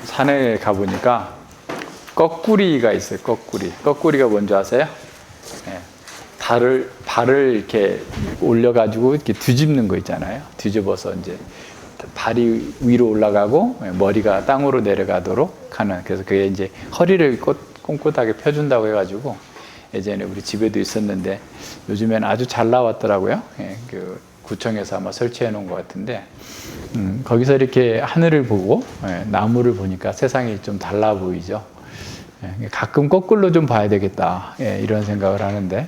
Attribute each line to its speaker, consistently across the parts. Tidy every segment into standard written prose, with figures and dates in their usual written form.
Speaker 1: 산에 가보니까 거꾸리가 있어요. 거꾸리가 뭔지 아세요? 네. 발을 이렇게 올려가지고 이렇게 뒤집는 거 있잖아요. 뒤집어서 이제 발이 위로 올라가고 머리가 땅으로 내려가도록 하는, 그래서 그게 이제 허리를 꼿꼿하게 펴준다고 해가지고 예전에 우리 집에도 있었는데 요즘에는 아주 잘 나왔더라고요. 그 구청에서 아마 설치해 놓은 것 같은데, 거기서 이렇게 하늘을 보고 나무를 보니까 세상이 좀 달라 보이죠. 가끔 거꾸로 좀 봐야 되겠다, 이런 생각을 하는데,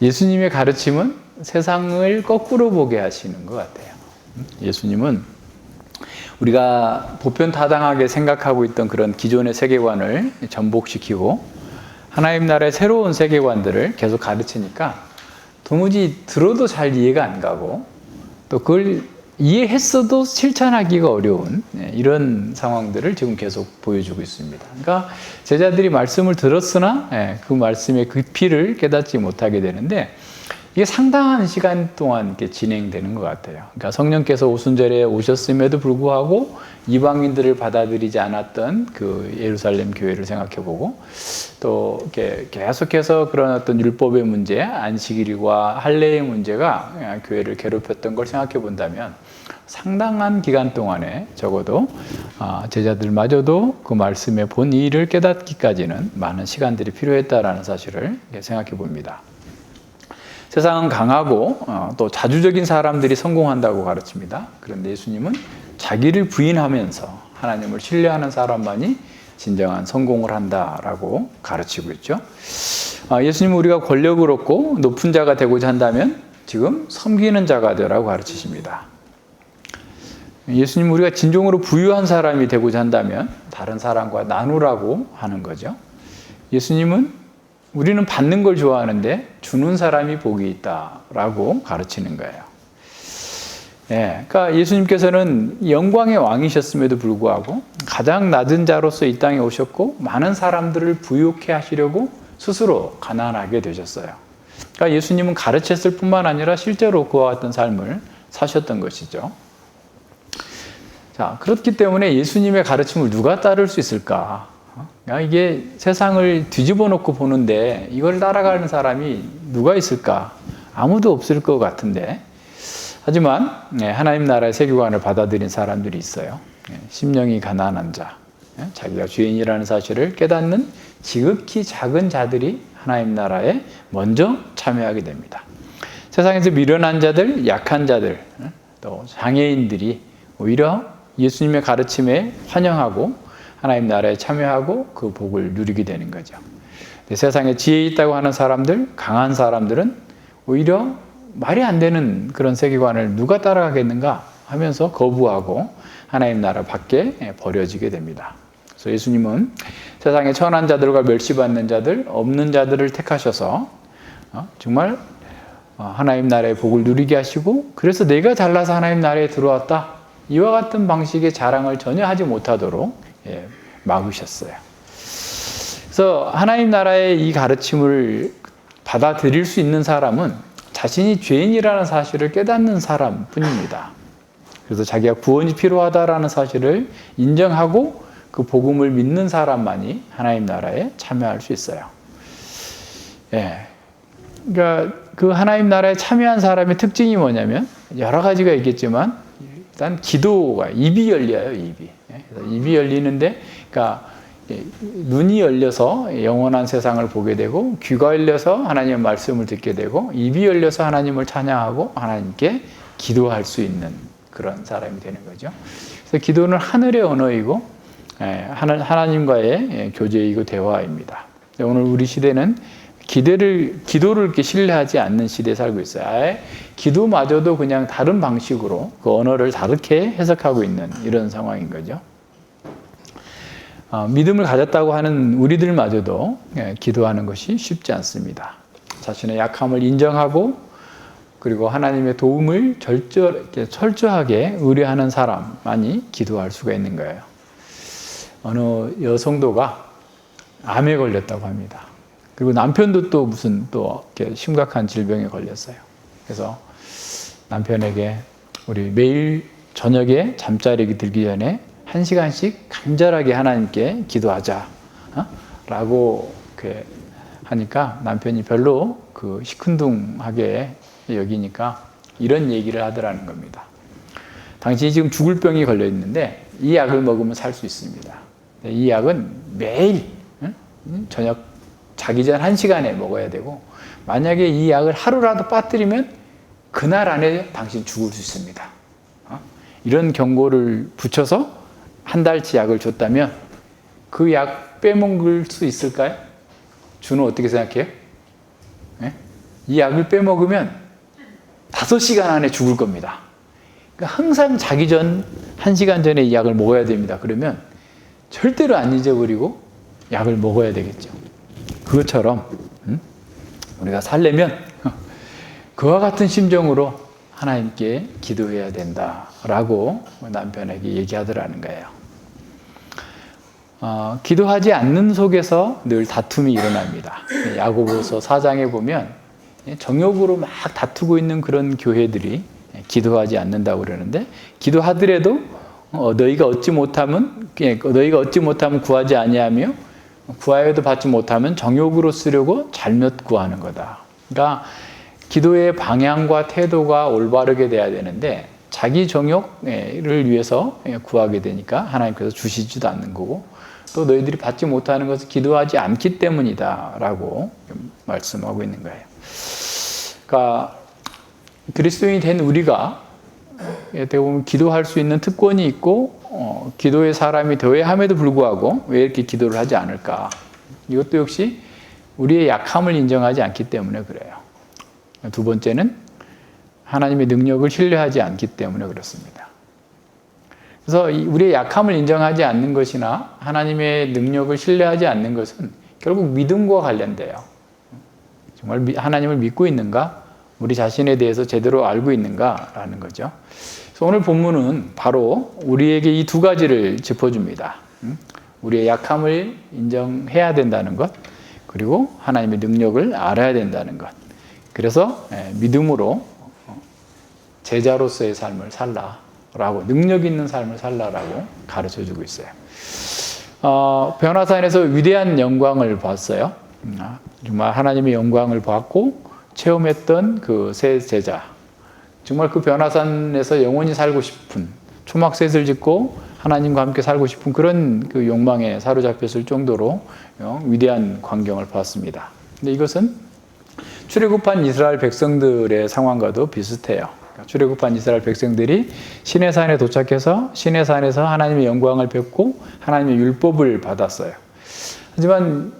Speaker 1: 예수님의 가르침은 세상을 거꾸로 보게 하시는 것 같아요. 예수님은 우리가 보편타당하게 생각하고 있던 그런 기존의 세계관을 전복시키고 하나님 나라의 새로운 세계관들을 계속 가르치니까 도무지 들어도 잘 이해가 안 가고, 또 그걸 이해했어도 실천하기가 어려운 이런 상황들을 지금 계속 보여주고 있습니다. 그러니까 제자들이 말씀을 들었으나 그 말씀의 깊이를 깨닫지 못하게 되는데, 이게 상당한 시간 동안 이렇게 진행되는 것 같아요. 그러니까 성령께서 오순절에 오셨음에도 불구하고 이방인들을 받아들이지 않았던 그 예루살렘 교회를 생각해보고, 또 이렇게 계속해서 그런 어떤 율법의 문제, 안식일과 할례의 문제가 교회를 괴롭혔던 걸 생각해 본다면 상당한 기간 동안에 적어도 제자들마저도 그 말씀의 본의를 깨닫기까지는 많은 시간들이 필요했다라는 사실을 생각해 봅니다. 세상은 강하고 또 자주적인 사람들이 성공한다고 가르칩니다. 그런데 예수님은 자기를 부인하면서 하나님을 신뢰하는 사람만이 진정한 성공을 한다라고 가르치고 있죠. 예수님은 우리가 권력을 얻고 높은 자가 되고자 한다면 지금 섬기는 자가 되라고 가르치십니다. 예수님은 우리가 진정으로 부유한 사람이 되고자 한다면 다른 사람과 나누라고 하는 거죠. 예수님은 우리는 받는 걸 좋아하는데 주는 사람이 복이 있다라고 가르치는 거예요. 그러니까 예수님께서는 영광의 왕이셨음에도 불구하고 가장 낮은 자로서 이 땅에 오셨고 많은 사람들을 부유케 하시려고 스스로 가난하게 되셨어요. 그러니까 예수님은 가르쳤을 뿐만 아니라 실제로 그와 같은 삶을 사셨던 것이죠. 자, 그렇기 때문에 예수님의 가르침을 누가 따를 수 있을까? 그러니까 이게 세상을 뒤집어 놓고 보는데 이걸 따라가는 사람이 누가 있을까? 아무도 없을 것 같은데, 하지만 하나님 나라의 세계관을 받아들인 사람들이 있어요. 심령이 가난한 자, 자기가 죄인이라는 사실을 깨닫는 지극히 작은 자들이 하나님 나라에 먼저 참여하게 됩니다. 세상에서 미련한 자들, 약한 자들, 또 장애인들이 오히려 예수님의 가르침에 환영하고 하나님 나라에 참여하고 그 복을 누리게 되는 거죠. 세상에 지혜 있다고 하는 사람들, 강한 사람들은 오히려 말이 안 되는 그런 세계관을 누가 따라가겠는가 하면서 거부하고 하나님 나라 밖에 버려지게 됩니다. 그래서 예수님은 세상의 천한 자들과 멸시받는 자들, 없는 자들을 택하셔서 정말 하나님 나라의 복을 누리게 하시고, 그래서 내가 잘나서 하나님 나라에 들어왔다, 이와 같은 방식의 자랑을 전혀 하지 못하도록 막으셨어요. 그래서 하나님 나라의 이 가르침을 받아들일 수 있는 사람은 자신이 죄인이라는 사실을 깨닫는 사람뿐입니다. 그래서 자기가 구원이 필요하다라는 사실을 인정하고 그 복음을 믿는 사람만이 하나님 나라에 참여할 수 있어요. 그러니까 그 하나님 나라에 참여한 사람의 특징이 뭐냐면 여러 가지가 있겠지만, 일단 기도가 입이 열려요. 입이 열리는데, 그러니까 눈이 열려서 영원한 세상을 보게 되고, 귀가 열려서 하나님의 말씀을 듣게 되고, 입이 열려서 하나님을 찬양하고 하나님께 기도할 수 있는 그런 사람이 되는 거죠. 그래서 기도는 하늘의 언어이고 하나님과의 교제이고 대화입니다. 오늘 우리 시대는 기도를 이렇게 신뢰하지 않는 시대에 살고 있어요. 아예 기도마저도 그냥 다른 방식으로 그 언어를 다르게 해석하고 있는 이런 상황인 거죠. 믿음을 가졌다고 하는 우리들마저도 기도하는 것이 쉽지 않습니다. 자신의 약함을 인정하고 그리고 하나님의 도움을 철저하게 의뢰하는 사람만이 기도할 수가 있는 거예요. 어느 여성도가 암에 걸렸다고 합니다. 그리고 남편도 또 무슨 이렇게 심각한 질병에 걸렸어요. 그래서 남편에게 우리 매일 저녁에 잠자리에 들기 전에 1시간씩 간절하게 하나님께 기도하자. 라고 이렇게 하니까 남편이 별로 그 시큰둥하게 여기니까 이런 얘기를 하더라는 겁니다. 당신이 지금 죽을 병이 걸려 있는데 이 약을 먹으면 살 수 있습니다. 이 약은 매일 저녁 자기 전 1시간에 먹어야 되고, 만약에 이 약을 하루라도 빠뜨리면 그날 안에 당신 죽을 수 있습니다. 이런 경고를 붙여서 한 달치 약을 줬다면 그 약 빼먹을 수 있을까요? 준호 어떻게 생각해요? 네? 이 약을 빼먹으면 5시간 안에 죽을 겁니다. 그러니까 항상 자기 전 1시간 전에 이 약을 먹어야 됩니다. 그러면 절대로 안 잊어버리고 약을 먹어야 되겠죠. 그것처럼 우리가 살려면 그와 같은 심정으로 하나님께 기도해야 된다라고 남편에게 얘기하더라는 거예요. 기도하지 않는 속에서 늘 다툼이 일어납니다. 야고보서 4장에 보면 정욕으로 막 다투고 있는 그런 교회들이 기도하지 않는다고 그러는데, 기도하더라도 너희가 얻지 못하면 구하지 아니하며 구하여도 받지 못하면 정욕으로 쓰려고 잘못 구하는 거다. 그러니까 기도의 방향과 태도가 올바르게 돼야 되는데 자기 정욕을 위해서 구하게 되니까 하나님께서 주시지도 않는 거고, 또 너희들이 받지 못하는 것은 기도하지 않기 때문이다 라고 말씀하고 있는 거예요. 그러니까 그리스도인이 된 우리가 어떻게 보면 기도할 수 있는 특권이 있고 기도의 사람이 되어야 함에도 불구하고 왜 이렇게 기도를 하지 않을까? 이것도 역시 우리의 약함을 인정하지 않기 때문에 그래요. 두 번째는 하나님의 능력을 신뢰하지 않기 때문에 그렇습니다. 그래서 우리의 약함을 인정하지 않는 것이나 하나님의 능력을 신뢰하지 않는 것은 결국 믿음과 관련돼요. 정말 하나님을 믿고 있는가? 우리 자신에 대해서 제대로 알고 있는가라는 거죠. 그래서 오늘 본문은 바로 우리에게 이 두 가지를 짚어줍니다. 우리의 약함을 인정해야 된다는 것, 그리고 하나님의 능력을 알아야 된다는 것. 그래서 믿음으로 제자로서의 삶을 살라라고, 능력 있는 삶을 살라라고 가르쳐주고 있어요. 변화산에서 위대한 영광을 봤어요. 정말 하나님의 영광을 봤고 체험했던 그 세 제자, 정말 그 변화산에서 영원히 살고 싶은, 초막셋을 짓고 하나님과 함께 살고 싶은 그런 그 욕망에 사로잡혔을 정도로 위대한 광경을 봤습니다. 근데 이것은 출애굽한 이스라엘 백성들의 상황과도 비슷해요. 출애굽한 이스라엘 백성들이 시내산에 도착해서 시내산에서 하나님의 영광을 뵙고 하나님의 율법을 받았어요. 하지만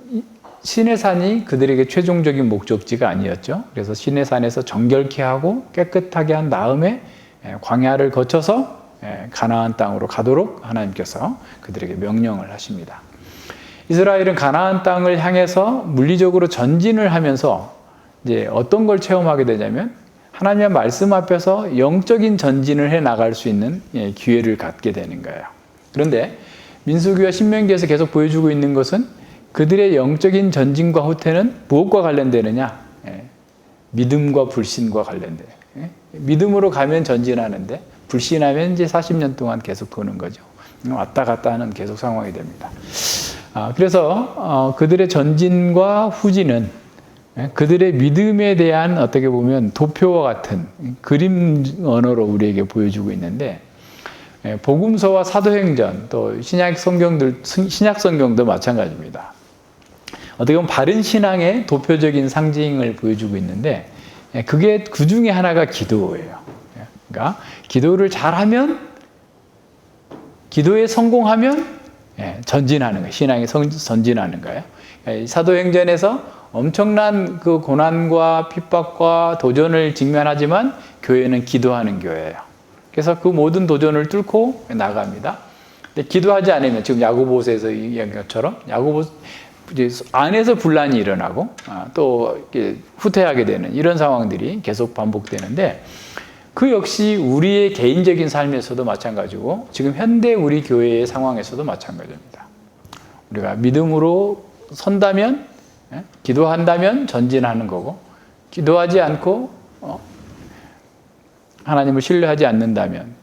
Speaker 1: 시내산이 그들에게 최종적인 목적지가 아니었죠. 그래서 시내산에서 정결케 하고 깨끗하게 한 다음에 광야를 거쳐서 가나안 땅으로 가도록 하나님께서 그들에게 명령을 하십니다. 이스라엘은 가나안 땅을 향해서 물리적으로 전진을 하면서 이제 어떤 걸 체험하게 되냐면 하나님의 말씀 앞에서 영적인 전진을 해 나갈 수 있는 기회를 갖게 되는 거예요. 그런데 민수기와 신명기에서 계속 보여주고 있는 것은 그들의 영적인 전진과 후퇴는 무엇과 관련되느냐? 믿음과 불신과 관련돼요. 믿음으로 가면 전진하는데 불신하면 이제 40년 동안 계속 도는 거죠. 왔다 갔다 하는 계속 상황이 됩니다. 그래서 그들의 전진과 후진은 그들의 믿음에 대한 어떻게 보면 도표와 같은 그림 언어로 우리에게 보여주고 있는데, 복음서와 사도행전 또 신약 성경도 마찬가지입니다. 어떻게 보면 바른 신앙의 도표적인 상징을 보여주고 있는데, 그게 그 중에 하나가 기도예요. 그러니까 기도를 잘하면, 기도에 성공하면 전진하는 거예요. 신앙이 전진하는 거예요. 사도행전에서 엄청난 그 고난과 핍박과 도전을 직면하지만 교회는 기도하는 교회예요. 그래서 그 모든 도전을 뚫고 나갑니다. 근데 기도하지 않으면 지금 야고보서에서 얘기한 것처럼 야고보 안에서 분란이 일어나고 또 후퇴하게 되는 이런 상황들이 계속 반복되는데, 그 역시 우리의 개인적인 삶에서도 마찬가지고 지금 현대 우리 교회의 상황에서도 마찬가지입니다. 우리가 믿음으로 선다면, 기도한다면 전진하는 거고, 기도하지 않고 하나님을 신뢰하지 않는다면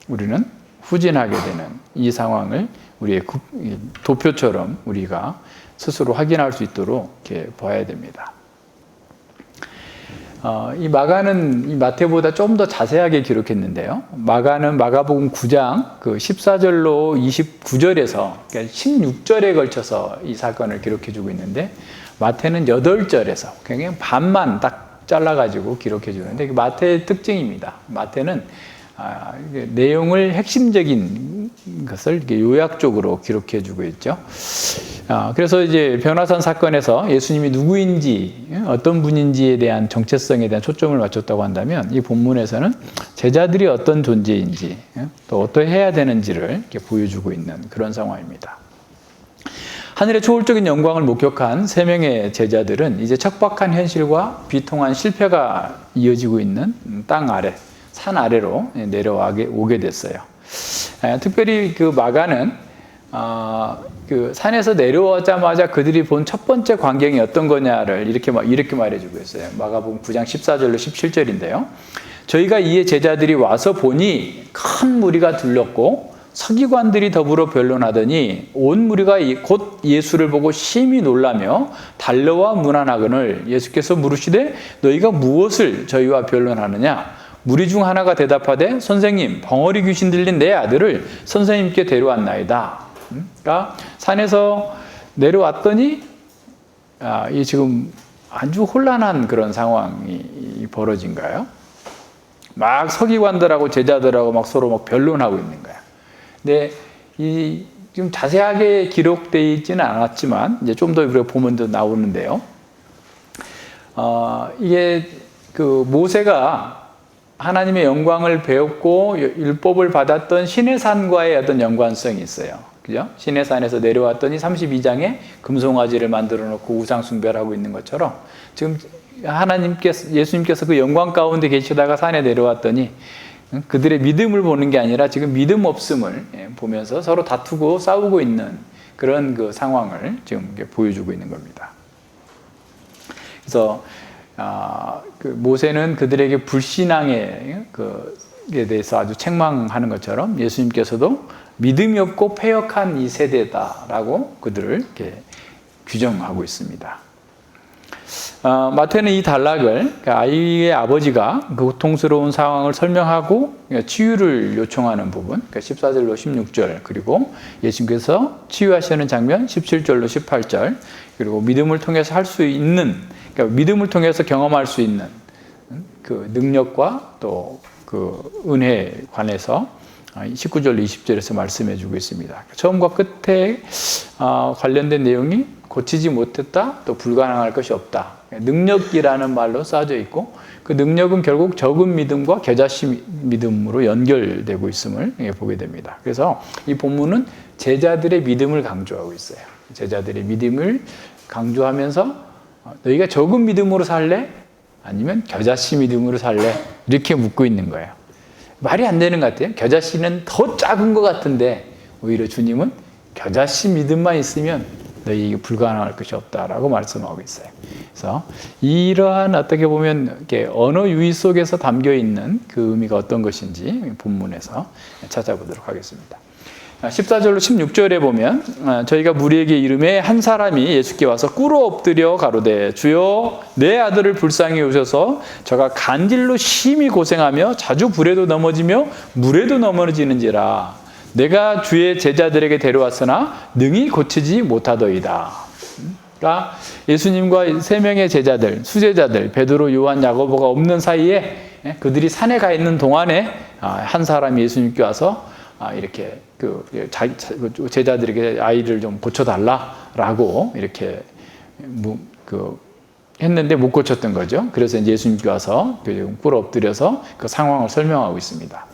Speaker 1: 우리는 후진하게 되는 이 상황을 우리의 도표처럼 우리가 스스로 확인할 수 있도록 이렇게 봐야 됩니다. 이 마가는 이 마태보다 좀 더 자세하게 기록했는데요. 마가는 마가복음 9장 그 14절로 29절에서 그러니까 16절에 걸쳐서 이 사건을 기록해주고 있는데 마태는 8절에서 그냥 반만 딱 잘라가지고 기록해주는데 마태의 특징입니다. 마태는 내용을 핵심적인 것을 이렇게 요약적으로 기록해주고 있죠. 그래서 이제 변화산 사건에서 예수님이 누구인지 어떤 분인지에 대한 정체성에 대한 초점을 맞췄다고 한다면 이 본문에서는 제자들이 어떤 존재인지 또 어떻게 해야 되는지를 이렇게 보여주고 있는 그런 상황입니다. 하늘의 초월적인 영광을 목격한 3명의 제자들은 이제 척박한 현실과 비통한 실패가 이어지고 있는 땅 아래, 산 아래로 내려오게 됐어요. 특별히 그 마가는 그 산에서 내려오자마자 그들이 본 첫 번째 광경이 어떤 거냐를 이렇게 말해주고 있어요. 마가복음 9장 14절로 17절인데요. 저희가 이에 제자들이 와서 보니 큰 무리가 들렀고 서기관들이 더불어 변론하더니 온 무리가 곧 예수를 보고 심히 놀라며 달려와 문안하거늘 예수께서 물으시되 너희가 무엇을 저희와 변론하느냐? 무리 중 하나가 대답하되 선생님 벙어리 귀신 들린 내 아들을 선생님께 데려왔나이다. 그러니까 산에서 내려왔더니 이 지금 아주 혼란한 그런 상황이 벌어진 거예요. 막 서기관들하고 제자들하고 막 서로 막 변론하고 있는 거야. 근데 좀 자세하게 기록되어 있지는 않았지만 이제 좀 더 우리가 보면 더 나오는데요. 이게 그 모세가 하나님의 영광을 배웠고 율법을 받았던 시내산과의 어떤 연관성이 있어요. 그죠? 시내산에서 내려왔더니 32장에 금송아지를 만들어 놓고 우상 숭배를 하고 있는 것처럼 지금 예수님께서 그 영광 가운데 계시다가 산에 내려왔더니 그들의 믿음을 보는 게 아니라 지금 믿음 없음을 보면서 서로 다투고 싸우고 있는 그런 그 상황을 지금 보여주고 있는 겁니다. 그래서 그 모세는 그들에게 불신앙에 대해서 아주 책망하는 것처럼 예수님께서도 믿음이 없고 패역한 이 세대다라고 그들을 이렇게 규정하고 있습니다. 마태는 이 단락을 아이의 아버지가 그 고통스러운 상황을 설명하고 치유를 요청하는 부분, 14절로 16절, 그리고 예수님께서 치유하시는 장면 17절로 18절, 그리고 믿음을 통해서 할 수 있는, 그러니까 믿음을 통해서 경험할 수 있는 그 능력과 또 그 은혜에 관해서 19절, 20절에서 말씀해 주고 있습니다. 처음과 끝에 관련된 내용이 고치지 못했다, 또 불가능할 것이 없다. 능력이라는 말로 써져 있고 그 능력은 결국 적은 믿음과 겨자씨 믿음으로 연결되고 있음을 보게 됩니다. 그래서 이 본문은 제자들의 믿음을 강조하고 있어요. 제자들의 믿음을 강조하면서 너희가 적은 믿음으로 살래? 아니면 겨자씨 믿음으로 살래? 이렇게 묻고 있는 거예요. 말이 안 되는 것 같아요. 겨자씨는 더 작은 것 같은데 오히려 주님은 겨자씨 믿음만 있으면 너희에게 불가능할 것이 없다라고 말씀하고 있어요. 그래서 이러한 어떻게 보면 이렇게 언어 유희 속에서 담겨 있는 그 의미가 어떤 것인지 본문에서 찾아보도록 하겠습니다. 14절로 16절에 보면 저희가 무리에게 이름에 한 사람이 예수께 와서 꿇어 엎드려 가로되 주여 내 아들을 불쌍히 여기소서 저가 간질로 심히 고생하며 자주 불에도 넘어지며 물에도 넘어지는지라 내가 주의 제자들에게 데려왔으나 능히 고치지 못하더이다. 그러니까 예수님과 3명의 제자들, 수제자들, 베드로, 요한, 야고보가 없는 사이에 그들이 산에 가 있는 동안에 한 사람이 예수님께 와서 이렇게 제자들에게 아이를 좀 고쳐달라라고 이렇게 했는데 못 고쳤던 거죠. 그래서 이제 예수님께 와서 꿇어 엎드려서 그 상황을 설명하고 있습니다.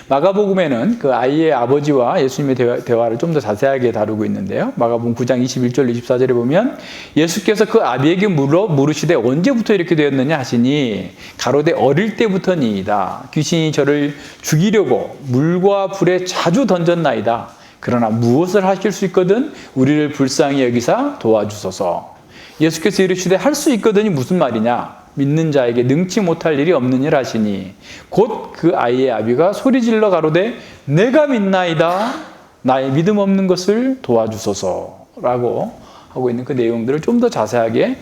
Speaker 1: 마가복음에는 그 아이의 아버지와 예수님의 대화를 좀 더 자세하게 다루고 있는데요. 마가복음 9장 21절 24절에 보면 예수께서 그 아비에게 물으시되 언제부터 이렇게 되었느냐 하시니 가로되 어릴 때부터니이다. 귀신이 저를 죽이려고 물과 불에 자주 던졌나이다. 그러나 무엇을 하실 수 있거든 우리를 불쌍히 여기사 도와주소서. 예수께서 이르시되 할 수 있거든이 무슨 말이냐? 믿는 자에게 능치 못할 일이 없느니라 하시니 곧 그 아이의 아비가 소리질러 가로되 내가 믿나이다 나의 믿음 없는 것을 도와주소서라고 하고 있는 그 내용들을 좀 더 자세하게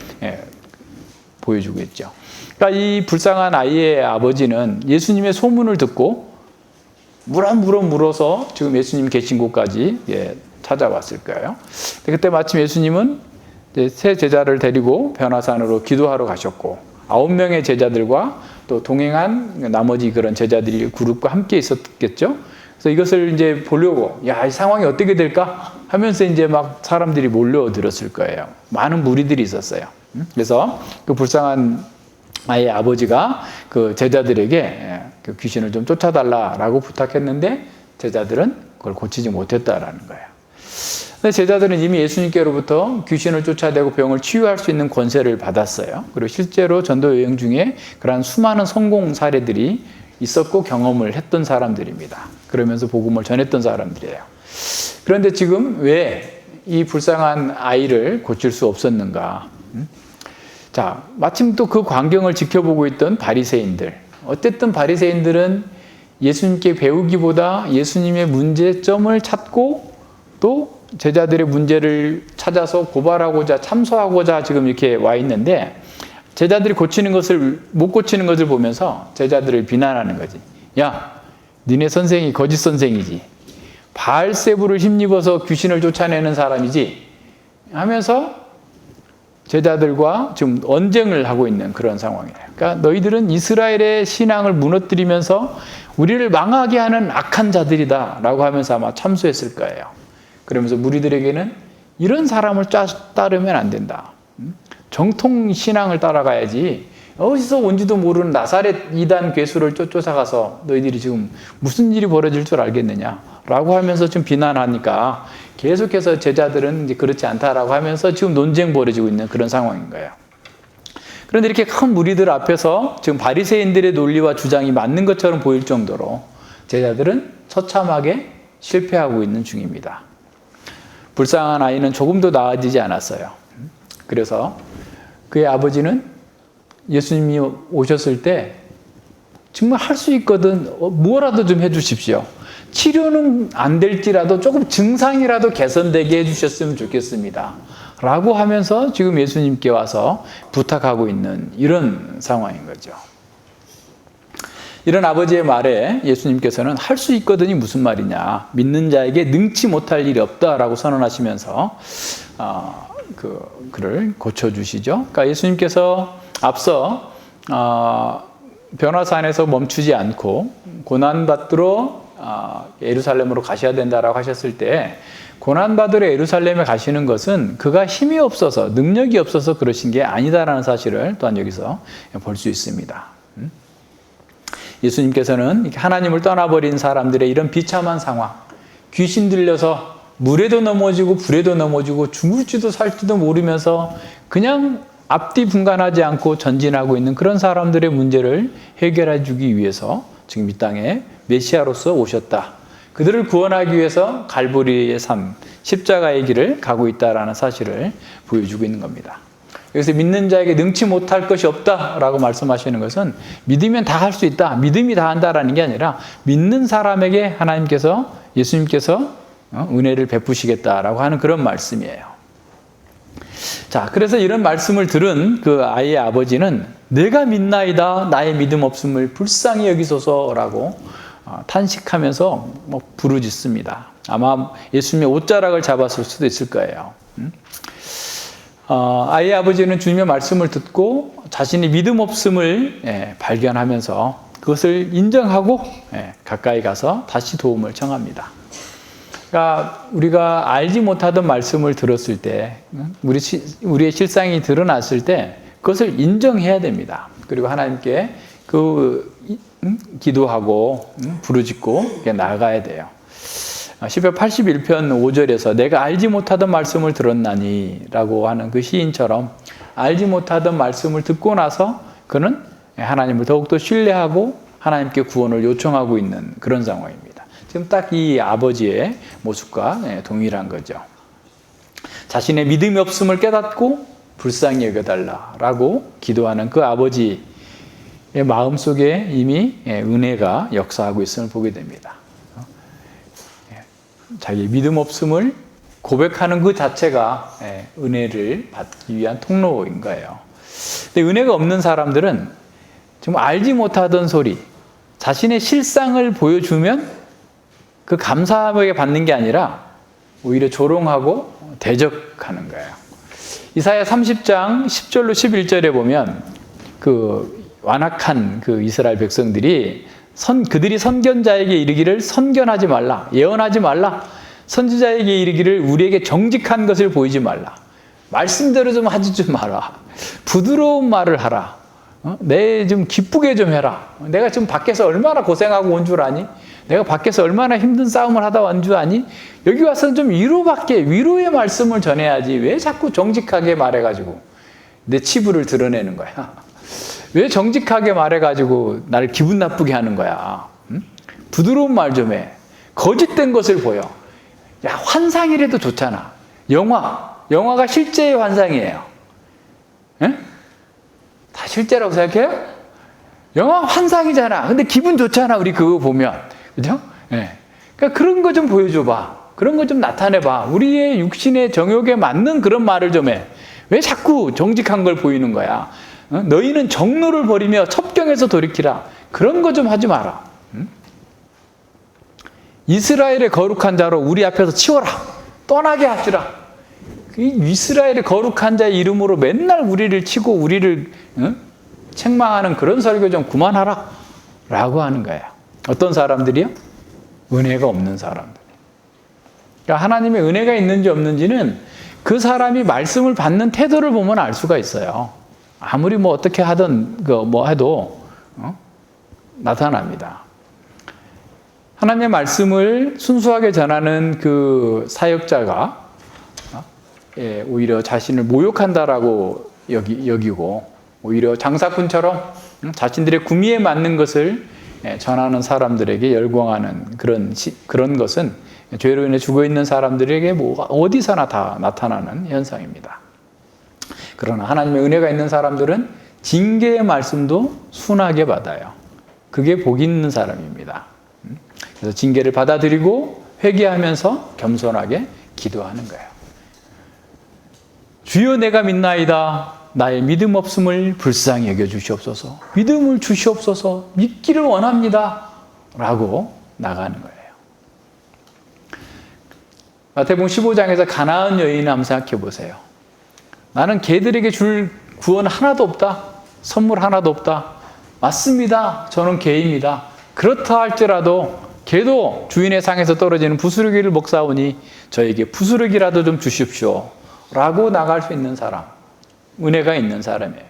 Speaker 1: 보여주고 있죠. 그러니까 이 불쌍한 아이의 아버지는 예수님의 소문을 듣고 물어서 지금 예수님 계신 곳까지 찾아왔을 거예요. 그때 마침 예수님은 세 제자를 데리고 변화산으로 기도하러 가셨고 9명의 제자들과 또 동행한 나머지 그런 제자들이 그룹과 함께 있었겠죠. 그래서 이것을 이제 보려고 이 상황이 어떻게 될까 하면서 이제 막 사람들이 몰려들었을 거예요. 많은 무리들이 있었어요. 그래서 그 불쌍한 아이의 아버지가 그 제자들에게 그 귀신을 좀 쫓아달라라고 부탁했는데 제자들은 그걸 고치지 못했다라는 거예요. 근데 제자들은 이미 예수님께로부터 귀신을 쫓아내고 병을 치유할 수 있는 권세를 받았어요. 그리고 실제로 전도 여행 중에 그러한 수많은 성공 사례들이 있었고 경험을 했던 사람들입니다. 그러면서 복음을 전했던 사람들이에요. 그런데 지금 왜 이 불쌍한 아이를 고칠 수 없었는가? 자, 마침 또 그 광경을 지켜보고 있던 바리새인들. 어쨌든 바리새인들은 예수님께 배우기보다 예수님의 문제점을 찾고 또 제자들의 문제를 찾아서 고발하고자 참소하고자 지금 이렇게 와 있는데 제자들이 고치는 것을 못 고치는 것을 보면서 제자들을 비난하는 거지. 야, 니네 선생이 거짓 선생이지. 바알세부를 힘입어서 귀신을 쫓아내는 사람이지. 하면서 제자들과 지금 언쟁을 하고 있는 그런 상황이에요. 그러니까 너희들은 이스라엘의 신앙을 무너뜨리면서 우리를 망하게 하는 악한 자들이다라고 하면서 아마 참소했을 거예요. 그러면서 무리들에게는 이런 사람을 따르면 안 된다. 정통 신앙을 따라가야지. 어디서 온지도 모르는 나사렛 이단 괴수를 쫓아가서 너희들이 지금 무슨 일이 벌어질 줄 알겠느냐라고 하면서 좀 비난하니까 계속해서 제자들은 이제 그렇지 않다라고 하면서 지금 논쟁 벌어지고 있는 그런 상황인 거예요. 그런데 이렇게 큰 무리들 앞에서 지금 바리새인들의 논리와 주장이 맞는 것처럼 보일 정도로 제자들은 처참하게 실패하고 있는 중입니다. 불쌍한 아이는 조금도 나아지지 않았어요. 그래서 그의 아버지는 예수님이 오셨을 때 정말 할 수 있거든 뭐라도 좀 해주십시오. 치료는 안 될지라도 조금 증상이라도 개선되게 해주셨으면 좋겠습니다. 라고 하면서 지금 예수님께 와서 부탁하고 있는 이런 상황인 거죠. 이런 아버지의 말에 예수님께서는 할 수 있거든이 무슨 말이냐. 믿는 자에게 능치 못할 일이 없다라고 선언하시면서 그를 고쳐주시죠. 그러니까 예수님께서 앞서 변화산에서 멈추지 않고 고난받으러 예루살렘으로 가셔야 된다라고 하셨을 때 고난받으러 예루살렘에 가시는 것은 그가 힘이 없어서 능력이 없어서 그러신 게 아니다라는 사실을 또한 여기서 볼 수 있습니다. 예수님께서는 하나님을 떠나버린 사람들의 이런 비참한 상황, 귀신 들려서 물에도 넘어지고 불에도 넘어지고 죽을지도 살지도 모르면서 그냥 앞뒤 분간하지 않고 전진하고 있는 그런 사람들의 문제를 해결해 주기 위해서 지금 이 땅에 메시아로서 오셨다. 그들을 구원하기 위해서 갈보리의 삶, 십자가의 길을 가고 있다라는 사실을 보여주고 있는 겁니다. 여기서 믿는 자에게 능치 못할 것이 없다라고 말씀하시는 것은 믿으면 다 할 수 있다. 믿음이 다 한다라는 게 아니라 믿는 사람에게 하나님께서 예수님께서 은혜를 베푸시겠다라고 하는 그런 말씀이에요. 자, 그래서 이런 말씀을 들은 그 아이의 아버지는 내가 믿나이다 나의 믿음 없음을 불쌍히 여기소서라고 탄식하면서 부르짖습니다. 아마 예수님의 옷자락을 잡았을 수도 있을 거예요. 아이의 아버지는 주님의 말씀을 듣고 자신이 믿음 없음을 발견하면서 그것을 인정하고 가까이 가서 다시 도움을 청합니다. 그러니까 우리가 알지 못하던 말씀을 들었을 때 우리의 실상이 드러났을 때 그것을 인정해야 됩니다. 그리고 하나님께 기도하고 부르짖고 나아가야 돼요. 시편 81편 5절에서 내가 알지 못하던 말씀을 들었나니 라고 하는 그 시인처럼 알지 못하던 말씀을 듣고 나서 그는 하나님을 더욱더 신뢰하고 하나님께 구원을 요청하고 있는 그런 상황입니다. 지금 딱 이 아버지의 모습과 동일한 거죠. 자신의 믿음이 없음을 깨닫고 불쌍히 여겨달라라고 기도하는 그 아버지의 마음속에 이미 은혜가 역사하고 있음을 보게 됩니다. 자기의 믿음 없음을 고백하는 그 자체가 은혜를 받기 위한 통로인 거예요. 근데 은혜가 없는 사람들은 정말 알지 못하던 소리, 자신의 실상을 보여주면 그 감사하게 받는 게 아니라 오히려 조롱하고 대적하는 거예요. 이사야 30장 10절로 11절에 보면 그 완악한 그 이스라엘 백성들이 그들이 선견자에게 이르기를 선견하지 말라, 예언하지 말라, 선지자에게 이르기를 우리에게 정직한 것을 보이지 말라, 말씀대로 좀 하지 좀 마라, 부드러운 말을 하라, 내 좀 기쁘게 좀 해라, 내가 지금 밖에서 얼마나 고생하고 온 줄 아니? 내가 밖에서 얼마나 힘든 싸움을 하다 온 줄 아니? 여기 와서는 좀 위로의 말씀을 전해야지 왜 자꾸 정직하게 말해가지고 내 치부를 드러내는 거야? 왜 정직하게 말해가지고 나를 기분 나쁘게 하는 거야? 응? 부드러운 말 좀 해. 거짓된 것을 보여. 야, 환상이라도 좋잖아. 영화가 실제의 환상이에요. 응? 다 실제라고 생각해요? 영화 환상이잖아. 근데 기분 좋잖아, 우리 그거 보면. 그죠? 네. 그러니까 그런 거 좀 보여줘봐. 그런 거 좀 나타내봐. 우리의 육신의 정욕에 맞는 그런 말을 좀 해. 왜 자꾸 정직한 걸 보이는 거야? 너희는 정로를 버리며 첩경에서 돌이키라. 그런 거 좀 하지 마라. 이스라엘의 거룩한 자로 우리 앞에서 치워라. 떠나게 하시라. 이스라엘의 거룩한 자의 이름으로 맨날 우리를 치고 우리를 책망하는 그런 설교 좀 그만하라. 라고 하는 거예요. 어떤 사람들이요? 은혜가 없는 사람들. 그러니까 하나님의 은혜가 있는지 없는지는 그 사람이 말씀을 받는 태도를 보면 알 수가 있어요. 아무리 뭐 어떻게 하든 뭐 해도 나타납니다. 하나님의 말씀을 순수하게 전하는 그 사역자가 오히려 자신을 모욕한다라고 여기고 오히려 장사꾼처럼 자신들의 구미에 맞는 것을 전하는 사람들에게 열광하는 그런 것은 죄로 인해 죽어있는 사람들에게 어디서나 다 나타나는 현상입니다. 그러나 하나님의 은혜가 있는 사람들은 징계의 말씀도 순하게 받아요. 그게 복 있는 사람입니다. 그래서 징계를 받아들이고 회개하면서 겸손하게 기도하는 거예요. 주여 내가 믿나이다. 나의 믿음 없음을 불쌍히 여겨 주시옵소서. 믿음을 주시옵소서. 믿기를 원합니다. 라고 나가는 거예요. 마태복음 15장에서 가나안 여인을 한번 생각해 보세요. 나는 걔들에게 줄 구원 하나도 없다. 선물 하나도 없다. 맞습니다. 저는 개입니다. 그렇다 할지라도 걔도 주인의 상에서 떨어지는 부스러기를 먹사오니 저에게 부스러기라도 좀 주십시오. 라고 나갈 수 있는 사람. 은혜가 있는 사람이에요.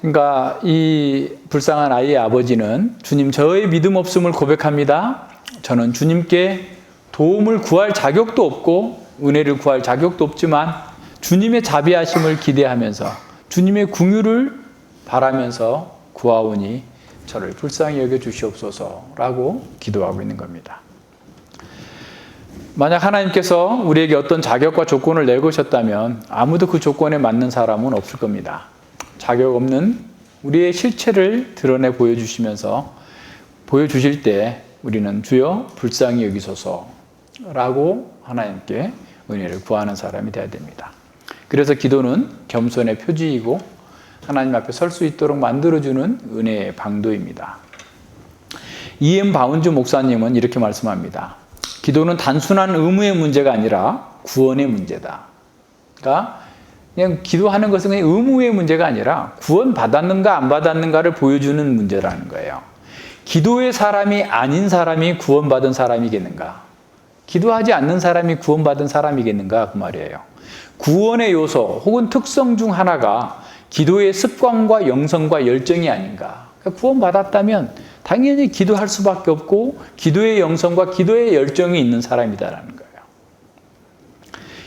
Speaker 1: 그러니까 이 불쌍한 아이의 아버지는 주님 저의 믿음 없음을 고백합니다. 저는 주님께 도움을 구할 자격도 없고 은혜를 구할 자격도 없지만 주님의 자비하심을 기대하면서 주님의 긍휼을 바라면서 구하오니 저를 불쌍히 여겨 주시옵소서라고 기도하고 있는 겁니다. 만약 하나님께서 우리에게 어떤 자격과 조건을 내거셨다면 아무도 그 조건에 맞는 사람은 없을 겁니다. 자격 없는 우리의 실체를 드러내 보여주실 때 우리는 주여 불쌍히 여기소서라고 하나님께 은혜를 구하는 사람이 되어야 됩니다. 그래서 기도는 겸손의 표지이고 하나님 앞에 설 수 있도록 만들어주는 은혜의 방도입니다. E.M. 바운즈 목사님은 이렇게 말씀합니다. 기도는 단순한 의무의 문제가 아니라 구원의 문제다. 그러니까 그냥 기도하는 것은 그냥 의무의 문제가 아니라 구원 받았는가 안 받았는가를 보여주는 문제라는 거예요. 기도의 사람이 아닌 사람이 구원받은 사람이겠는가? 기도하지 않는 사람이 구원받은 사람이겠는가? 그 말이에요. 구원의 요소 혹은 특성 중 하나가 기도의 습관과 영성과 열정이 아닌가? 그러니까 구원받았다면 당연히 기도할 수밖에 없고 기도의 영성과 기도의 열정이 있는 사람이다라는 거예요.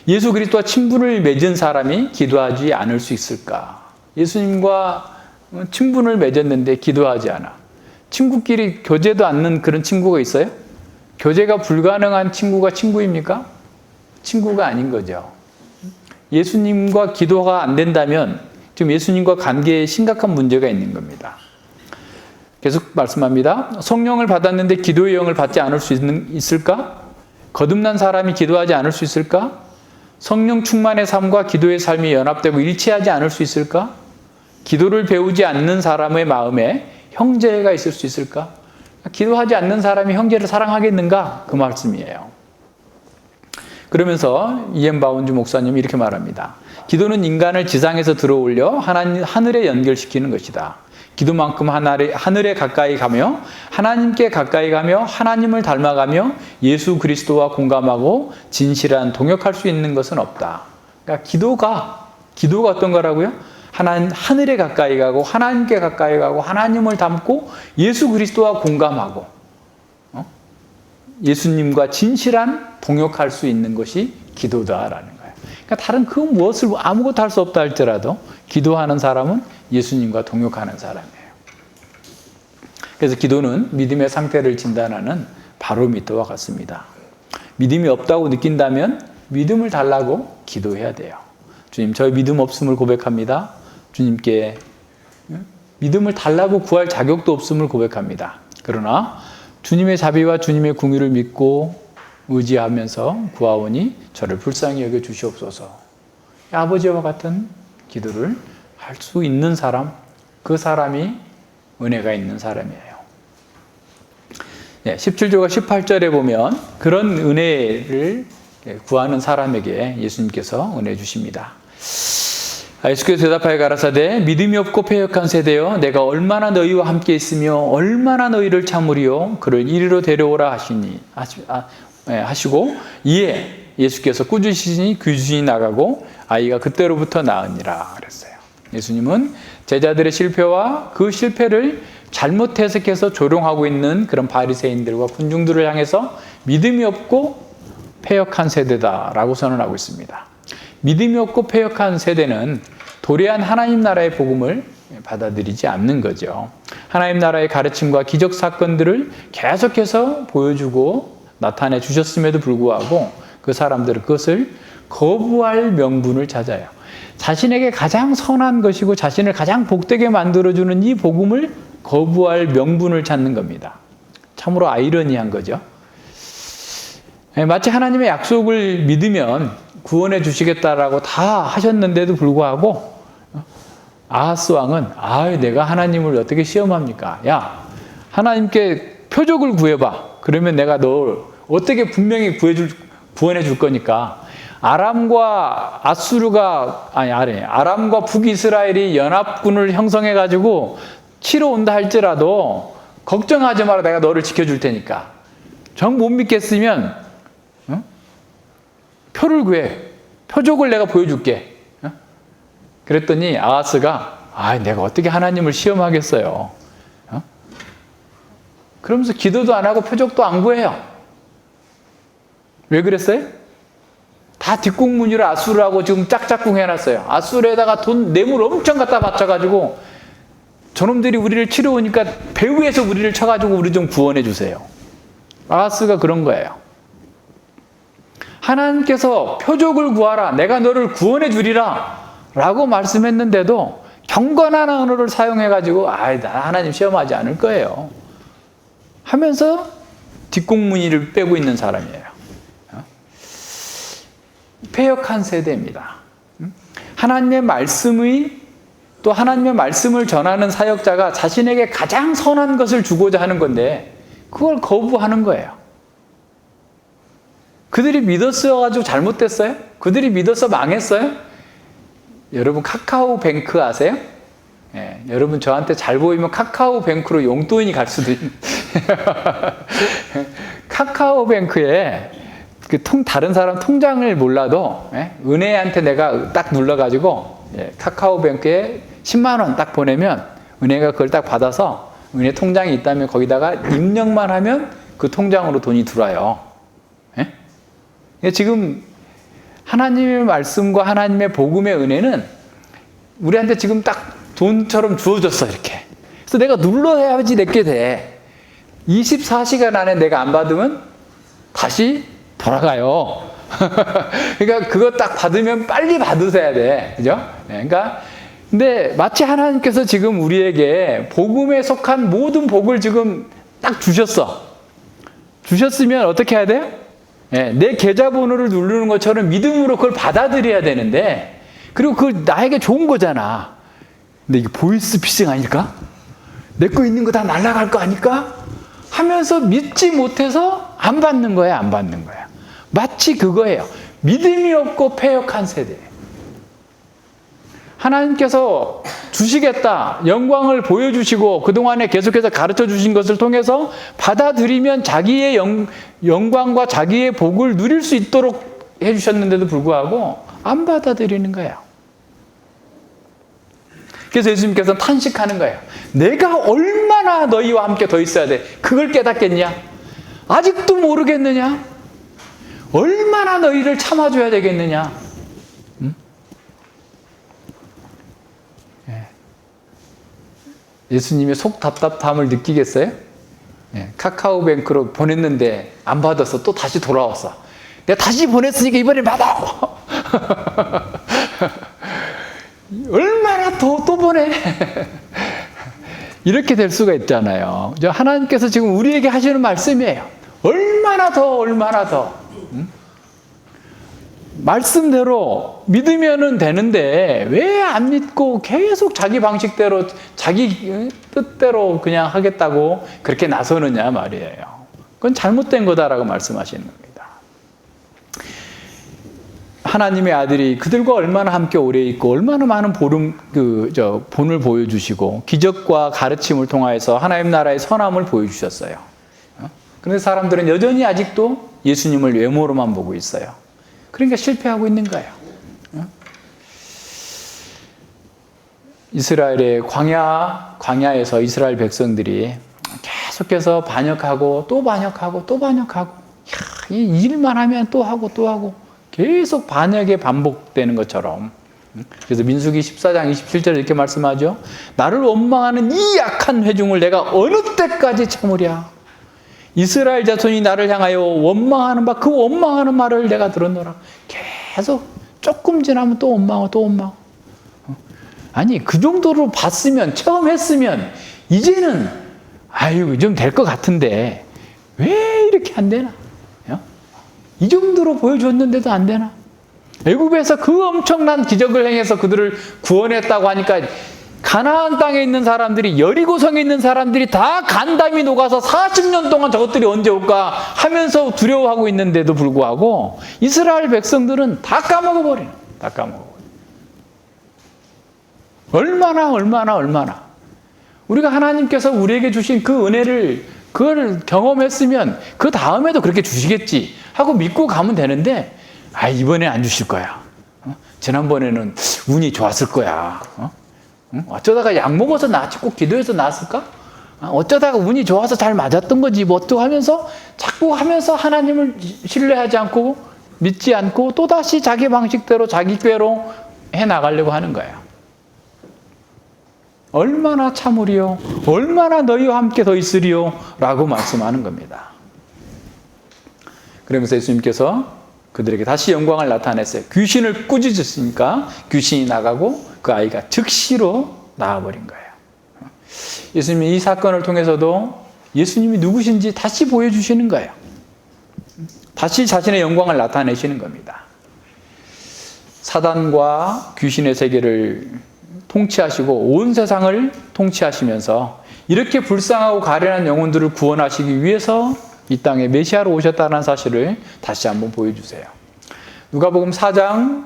Speaker 1: 예수 그리스도와 친분을 맺은 사람이 기도하지 않을 수 있을까? 예수님과 친분을 맺었는데 기도하지 않아. 친구끼리 교제도 않는 그런 친구가 있어요? 교제가 불가능한 친구가 친구입니까? 친구가 아닌 거죠. 예수님과 기도가 안 된다면 지금 예수님과 관계에 심각한 문제가 있는 겁니다. 계속 말씀합니다. 성령을 받았는데 기도의 영을 받지 않을 수 있을까? 거듭난 사람이 기도하지 않을 수 있을까? 성령 충만의 삶과 기도의 삶이 연합되고 일치하지 않을 수 있을까? 기도를 배우지 않는 사람의 마음에 형제가 있을 수 있을까? 기도하지 않는 사람이 형제를 사랑하겠는가? 그 말씀이에요. 그러면서 이엠 바운주 목사님이 이렇게 말합니다. 기도는 인간을 지상에서 들어올려 하늘에 연결시키는 것이다. 기도만큼 하늘에 가까이 가며 하나님께 가까이 가며 하나님을 닮아가며 예수 그리스도와 공감하고 진실한 동역할 수 있는 것은 없다. 그러니까 기도가 어떤 거라고요? 하늘에 가까이 가고 하나님께 가까이 가고 하나님을 닮고 예수 그리스도와 공감하고 예수님과 진실한 동역할 수 있는 것이 기도다라는 거예요. 그러니까 다른 그 무엇을 아무것도 할 수 없다 할지라도 기도하는 사람은 예수님과 동역하는 사람이에요. 그래서 기도는 믿음의 상태를 진단하는 바로미터와 같습니다. 믿음이 없다고 느낀다면 믿음을 달라고 기도해야 돼요. 주님, 저의 믿음 없음을 고백합니다. 주님께 믿음을 달라고 구할 자격도 없음을 고백합니다. 그러나 주님의 자비와 주님의 궁유를 믿고 의지하면서 구하오니 저를 불쌍히 여겨 주시옵소서. 아버지와 같은 기도를 할 수 있는 사람, 그 사람이 은혜가 있는 사람이에요. 17절과 18절에 보면 그런 은혜를 구하는 사람에게 예수님께서 은혜 주십니다. 예수께서 대답하여 가라사대 믿음이 없고 패역한 세대여 내가 얼마나 너희와 함께 있으며 얼마나 너희를 참으리요 그를 이리로 데려오라 하시고 이에 예수께서 꾸짖으시니 귀신이 나가고 아이가 그때로부터 나으니라 그랬어요. 예수님은 제자들의 실패와 그 실패를 잘못 해석해서 조롱하고 있는 그런 바리새인들과 군중들을 향해서 믿음이 없고 패역한 세대다라고 선언하고 있습니다. 믿음이 없고 패역한 세대는 도래한 하나님 나라의 복음을 받아들이지 않는 거죠. 하나님 나라의 가르침과 기적 사건들을 계속해서 보여주고 나타내 주셨음에도 불구하고 그 사람들은 그것을 거부할 명분을 찾아요. 자신에게 가장 선한 것이고 자신을 가장 복되게 만들어주는 이 복음을 거부할 명분을 찾는 겁니다. 참으로 아이러니한 거죠. 마치 하나님의 약속을 믿으면 구원해 주시겠다라고 다 하셨는데도 불구하고 아하스 왕은 내가 하나님을 어떻게 시험합니까? 야, 하나님께 표적을 구해봐. 그러면 내가 널 어떻게 분명히 구원해 줄 거니까 아람과 북이스라엘이 연합군을 형성해 가지고 치러 온다 할지라도 걱정하지 마라. 내가 너를 지켜줄 테니까. 정 못 믿겠으면 표를 구해. 표적을 내가 보여줄게. 그랬더니 아하스가 내가 어떻게 하나님을 시험하겠어요. 그러면서 기도도 안 하고 표적도 안 구해요. 왜 그랬어요? 다 뒷공문이로 아수르하고 지금 짝짝꿍 해놨어요. 아수르에다가 뇌물 엄청 갖다 바쳐가지고 저놈들이 우리를 치러 오니까 배후에서 우리를 쳐가지고 우리 좀 구원해 주세요. 아하스가 그런 거예요. 하나님께서 표적을 구하라. 내가 너를 구원해 주리라. 라고 말씀했는데도 경건한 언어를 사용해가지고 나 하나님 시험하지 않을 거예요. 하면서 뒷공문이를 빼고 있는 사람이에요. 패역한 세대입니다. 하나님의 말씀을 전하는 사역자가 자신에게 가장 선한 것을 주고자 하는 건데 그걸 거부하는 거예요. 그들이 믿었어가지고 잘못됐어요? 그들이 믿어서 망했어요? 여러분 카카오뱅크 아세요? 여러분 저한테 잘 보이면 카카오뱅크로 용돈이 갈 수도 있는 카카오뱅크에 다른 사람 통장을 몰라도 은혜한테 내가 딱 눌러가지고 카카오뱅크에 10만 원 딱 보내면 은혜가 그걸 딱 받아서 은혜 통장이 있다면 거기다가 입력만 하면 그 통장으로 돈이 들어와요. 지금 하나님의 말씀과 하나님의 복음의 은혜는 우리한테 지금 딱 돈처럼 주어졌어 이렇게. 그래서 내가 눌러야지 내게 돼. 24시간 안에 내가 안 받으면 다시 돌아가요. 그러니까 그거 딱 받으면 빨리 받으셔야 돼. 그죠? 그러니까 근데 마치 하나님께서 지금 우리에게 복음에 속한 모든 복을 지금 딱 주셨어. 주셨으면 어떻게 해야 돼요? 내 계좌번호를 누르는 것처럼 믿음으로 그걸 받아들여야 되는데, 그리고 그 나에게 좋은 거잖아. 근데 이게 보이스피싱 아닐까? 내 거 있는 거 다 날아갈 거 아닐까? 하면서 믿지 못해서 안 받는 거야, 안 받는 거야. 마치 그거예요. 믿음이 없고 패역한 세대. 하나님께서 주시겠다, 영광을 보여주시고 그동안에 계속해서 가르쳐 주신 것을 통해서 받아들이면 자기의 영광과 자기의 복을 누릴 수 있도록 해주셨는데도 불구하고 안 받아들이는 거예요. 그래서 예수님께서는 탄식하는 거예요. 내가 얼마나 너희와 함께 더 있어야 돼? 그걸 깨닫겠냐? 아직도 모르겠느냐? 얼마나 너희를 참아줘야 되겠느냐? 응? 예수님의 속 답답함을 느끼겠어요? 카카오뱅크로 보냈는데 안 받아서 또 다시 돌아왔어. 내가 다시 보냈으니까 이번엔 받아! 얼마나 또 보내? 이렇게 될 수가 있잖아요. 하나님께서 지금 우리에게 하시는 말씀이에요. 얼마나 더. 응? 말씀대로 믿으면 되는데 왜 안 믿고 계속 자기 방식대로, 자기 뜻대로 그냥 하겠다고 그렇게 나서느냐 말이에요. 그건 잘못된 거다라고 말씀하시는 겁니다. 하나님의 아들이 그들과 얼마나 함께 오래 있고 얼마나 많은 본을 보여주시고 기적과 가르침을 통하여서 하나님 나라의 선함을 보여주셨어요. 그런데 사람들은 여전히 아직도 예수님을 외모로만 보고 있어요. 그러니까 실패하고 있는 거예요. 이스라엘의 광야에서 이스라엘 백성들이 계속해서 반역하고 또 반역하고 또 반역하고, 이 일만 하면 또 하고 계속 반역이 반복되는 것처럼. 그래서 민수기 14장 27절에 이렇게 말씀하죠. 나를 원망하는 이 약한 회중을 내가 어느 때까지 참으랴. 이스라엘 자손이 나를 향하여 원망하는 바, 그 원망하는 말을 내가 들었노라. 계속 조금 지나면 또 원망하고. 아니, 그 정도로 봤으면, 처음 했으면 이제는 좀 될 것 같은데 왜 이렇게 안 되나? 이 정도로 보여줬는데도 안 되나? 애굽에서 그 엄청난 기적을 행해서 그들을 구원했다고 하니까 가나안 땅에 있는 사람들이, 여리고성에 있는 사람들이 다 간담이 녹아서 40년 동안 저것들이 언제 올까 하면서 두려워하고 있는데도 불구하고 이스라엘 백성들은 다 까먹어버려요. 얼마나. 우리가 하나님께서 우리에게 주신 그 은혜를, 그걸 경험했으면 그 다음에도 그렇게 주시겠지 하고 믿고 가면 되는데, 이번엔 안 주실 거야. 지난번에는 운이 좋았을 거야. 어쩌다가 약 먹어서 나았지, 꼭 기도해서 나았을까? 어쩌다가 운이 좋아서 잘 맞았던 거지, 뭐 어떡 하면서 자꾸 하면서 하나님을 신뢰하지 않고 믿지 않고 또다시 자기 방식대로 자기 꾀로 해나가려고 하는 거예요. 얼마나 참으리요? 얼마나 너희와 함께 더 있으리요? 라고 말씀하는 겁니다. 그러면서 예수님께서 그들에게 다시 영광을 나타냈어요. 귀신을 꾸짖으시니까 귀신이 나가고 그 아이가 즉시로 나아버린 거예요. 예수님이 이 사건을 통해서도 예수님이 누구신지 다시 보여주시는 거예요. 다시 자신의 영광을 나타내시는 겁니다. 사단과 귀신의 세계를 통치하시고 온 세상을 통치하시면서 이렇게 불쌍하고 가련한 영혼들을 구원하시기 위해서 이 땅에 메시아로 오셨다는 사실을 다시 한번 보여주세요. 누가복음 4장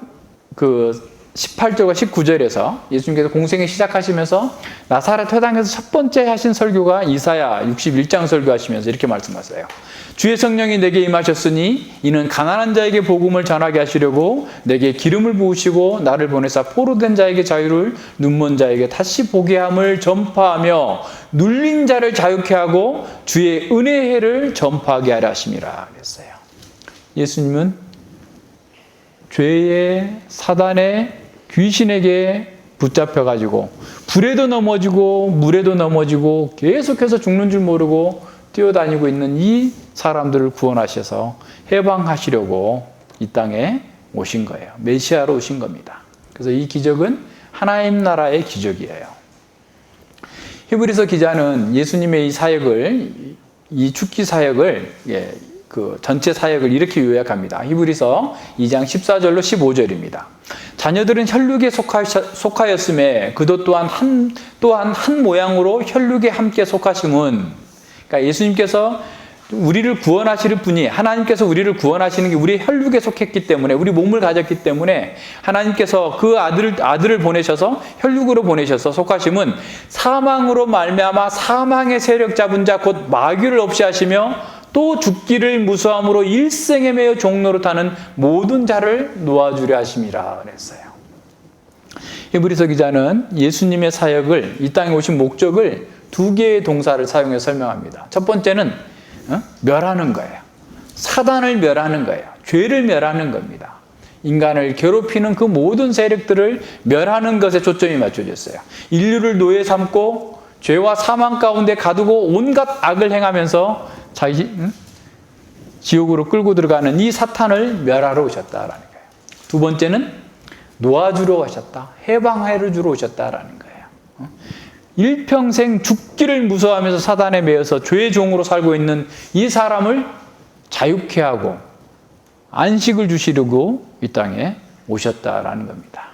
Speaker 1: 18절과 19절에서 예수님께서 공생을 시작하시면서 나사렛 회당에서 첫 번째 하신 설교가 이사야 61장 설교하시면서 이렇게 말씀하세요. 주의 성령이 내게 임하셨으니 이는 가난한 자에게 복음을 전하게 하시려고 내게 기름을 부으시고 나를 보내사 포로된 자에게 자유를, 눈먼 자에게 다시 보게 함을 전파하며 눌린 자를 자유케 하고 주의 은혜의 해를 전파하게 하려 하심이라 그랬어요. 예수님은 죄의, 사단의, 귀신에게 붙잡혀가지고 불에도 넘어지고 물에도 넘어지고 계속해서 죽는 줄 모르고 뛰어다니고 있는 이 사람들을 구원하셔서 해방하시려고 이 땅에 오신 거예요. 메시아로 오신 겁니다. 그래서 이 기적은 하나님 나라의 기적이에요. 히브리서 기자는 예수님의 이 사역을, 이 죽기 사역을, 그 전체 사역을 이렇게 요약합니다. 히브리서 2장 14절로 15절입니다. 자녀들은 혈육에 속하였음에 그도 또한 한 모양으로 혈육에 함께 속하심은, 그러니까 예수님께서 우리를 구원하실 분이, 하나님께서 우리를 구원하시는 게 우리 혈육에 속했기 때문에, 우리 몸을 가졌기 때문에 하나님께서 그 아들을 보내셔서 혈육으로 보내셔서 속하심은 사망으로 말미암아 사망의 세력 잡은 자 곧 마귀를 없이 하시며 또 죽기를 무수함으로 일생에 매여 종로로 타는 모든 자를 놓아주려 하심이라 그랬어요. 히브리서 기자는 예수님의 사역을, 이 땅에 오신 목적을 두 개의 동사를 사용해 설명합니다. 첫 번째는 멸하는 거예요. 사단을 멸하는 거예요. 죄를 멸하는 겁니다. 인간을 괴롭히는 그 모든 세력들을 멸하는 것에 초점이 맞춰졌어요. 인류를 노예 삼고 죄와 사망 가운데 가두고 온갖 악을 행하면서 지옥으로 끌고 들어가는 이 사탄을 멸하러 오셨다라는 거예요. 두 번째는 놓아주러 오셨다. 해방해 주러 오셨다라는 거예요. 일평생 죽기를 무서워하면서 사단에 매여서 죄의 종으로 살고 있는 이 사람을 자유케 하고 안식을 주시려고 이 땅에 오셨다라는 겁니다.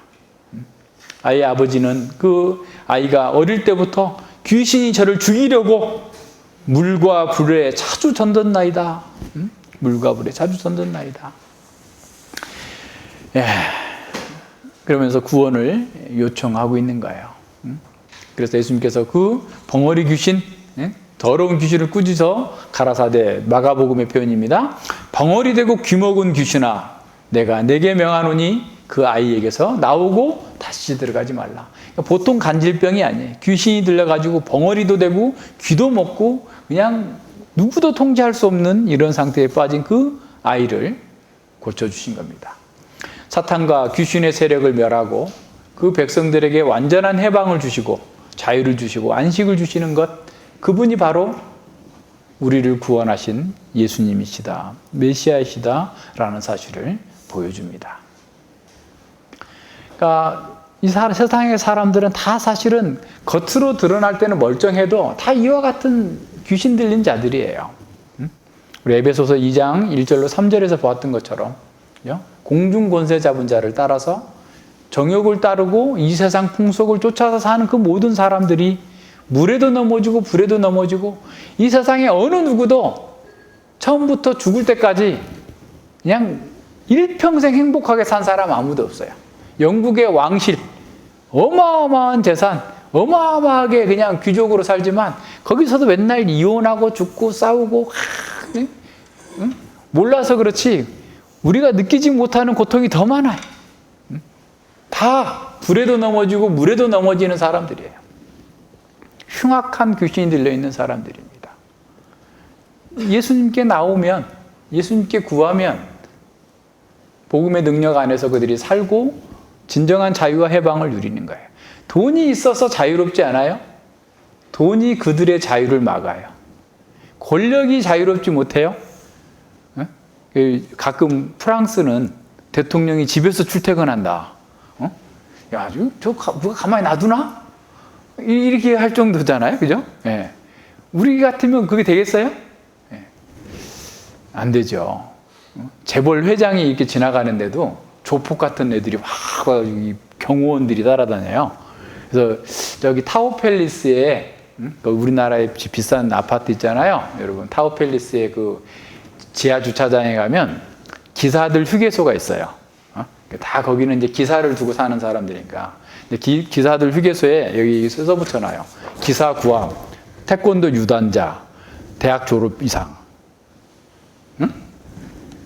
Speaker 1: 아이의 아버지는 그 아이가 어릴 때부터 귀신이 저를 죽이려고 물과 불에 자주 던졌나이다. 물과 불에 자주 던졌나이다. 그러면서 구원을 요청하고 있는 거예요. 그래서 예수님께서 그 벙어리 귀신, 더러운 귀신을 꾸짖어 가라사대, 마가복음의 표현입니다. 벙어리 되고 귀먹은 귀신아, 내가 내게 명하노니 그 아이에게서 나오고 다시 들어가지 말라. 그러니까 보통 간질병이 아니에요. 귀신이 들려가지고 벙어리도 되고 귀도 먹고 그냥 누구도 통제할 수 없는 이런 상태에 빠진 그 아이를 고쳐주신 겁니다. 사탄과 귀신의 세력을 멸하고 그 백성들에게 완전한 해방을 주시고 자유를 주시고 안식을 주시는 것, 그분이 바로 우리를 구원하신 예수님이시다, 메시아이시다라는 사실을 보여줍니다. 그러니까 이 세상의 사람들은 다 사실은 겉으로 드러날 때는 멀쩡해도 다 이와 같은 귀신 들린 자들이에요. 우리 에베소서 2장 1절로 3절에서 보았던 것처럼 공중 권세 잡은 자를 따라서 정욕을 따르고 이 세상 풍속을 쫓아서 사는 그 모든 사람들이 물에도 넘어지고 불에도 넘어지고 이 세상에 어느 누구도 처음부터 죽을 때까지 그냥 일평생 행복하게 산 사람 아무도 없어요. 영국의 왕실, 어마어마한 재산, 어마어마하게 그냥 귀족으로 살지만 거기서도 맨날 이혼하고 죽고 싸우고 몰라서 그렇지 우리가 느끼지 못하는 고통이 더 많아요. 다 불에도 넘어지고 물에도 넘어지는 사람들이에요. 흉악한 귀신이 들려있는 사람들입니다. 예수님께 나오면, 예수님께 구하면 복음의 능력 안에서 그들이 살고 진정한 자유와 해방을 누리는 거예요. 돈이 있어서 자유롭지 않아요? 돈이 그들의 자유를 막아요. 권력이 자유롭지 못해요? 가끔 프랑스는 대통령이 집에서 출퇴근한다. 야, 누가 가만히 놔두나? 이렇게 할 정도잖아요. 그죠? 예. 우리 같으면 그게 되겠어요? 예. 안 되죠. 재벌 회장이 이렇게 지나가는데도 조폭 같은 애들이 막 경호원들이 따라다녀요. 그래서 저기 타워팰리스에 우리나라에 비싼 아파트 있잖아요. 여러분, 타워팰리스의 그 지하 주차장에 가면 기사들 휴게소가 있어요. 다 거기는 이제 기사를 두고 사는 사람들이니까. 기사들 휴게소에 여기 써서 붙여놔요. 기사 구함, 태권도 유단자, 대학 졸업 이상. 응?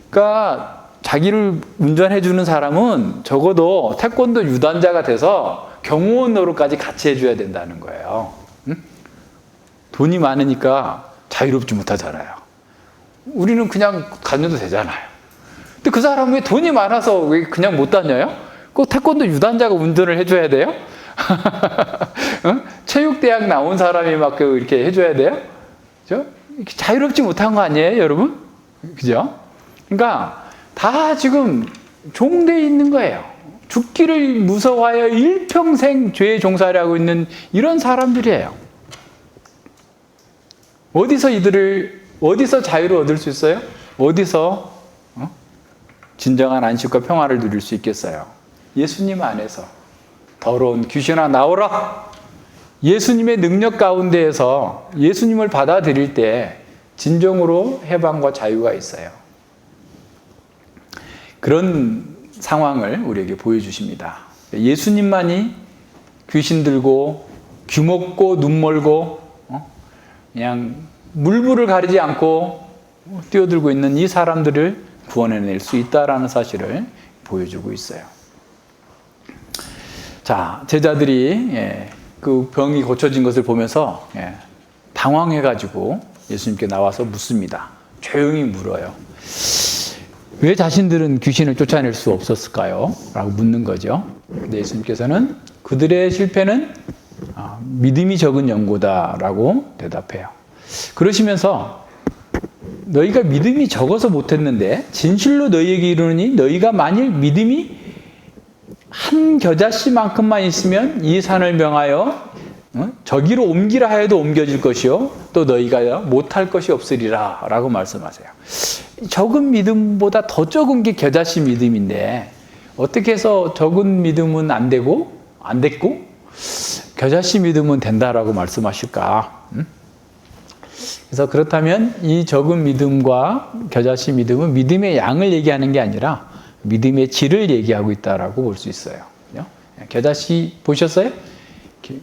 Speaker 1: 그러니까 자기를 운전해주는 사람은 적어도 태권도 유단자가 돼서 경호원 노릇까지 같이 해줘야 된다는 거예요. 응? 돈이 많으니까 자유롭지 못하잖아요. 우리는 그냥 다녀도 되잖아요. 근데 그 사람은 왜 돈이 많아서 왜 그냥 못 다녀요? 꼭 태권도 유단자가 운전을 해줘야 돼요? 응? 체육대학 나온 사람이 막 이렇게 해줘야 돼요? 그죠? 자유롭지 못한 거 아니에요, 여러분? 그죠? 그러니까 다 지금 종되어 있는 거예요. 죽기를 무서워하여 일평생 죄의 종살이 하고 있는 이런 사람들이에요. 어디서 자유를 얻을 수 있어요? 어디서 진정한 안식과 평화를 누릴 수 있겠어요? 예수님 안에서. 더러운 귀신아 나오라. 예수님의 능력 가운데에서 예수님을 받아들일 때 진정으로 해방과 자유가 있어요. 그런 상황을 우리에게 보여주십니다. 예수님만이 귀신 들고 귀 먹고 눈 멀고 그냥 물불을 가리지 않고 뛰어들고 있는 이 사람들을 구원해낼 수 있다라는 사실을 보여주고 있어요. 자, 제자들이 그 병이 고쳐진 것을 보면서 당황해가지고 예수님께 나와서 묻습니다. 조용히 물어요. 왜 자신들은 귀신을 쫓아낼 수 없었을까요? 라고 묻는 거죠. 근데 예수님께서는 그들의 실패는 믿음이 적은 연고다라고 대답해요. 그러시면서 너희가 믿음이 적어서 못했는데 진실로 너희에게 이르노니 너희가 만일 믿음이 한 겨자씨만큼만 있으면 이 산을 명하여 저기로 옮기라 하여도 옮겨질 것이요 또 너희가 못할 것이 없으리라 라고 말씀하세요. 적은 믿음보다 더 적은 게 겨자씨 믿음인데 어떻게 해서 적은 믿음은 안 됐고 겨자씨 믿음은 된다라고 말씀하실까? 그래서 그렇다면 이 적은 믿음과 겨자씨 믿음은 믿음의 양을 얘기하는 게 아니라 믿음의 질을 얘기하고 있다라고 볼 수 있어요. 겨자씨 보셨어요?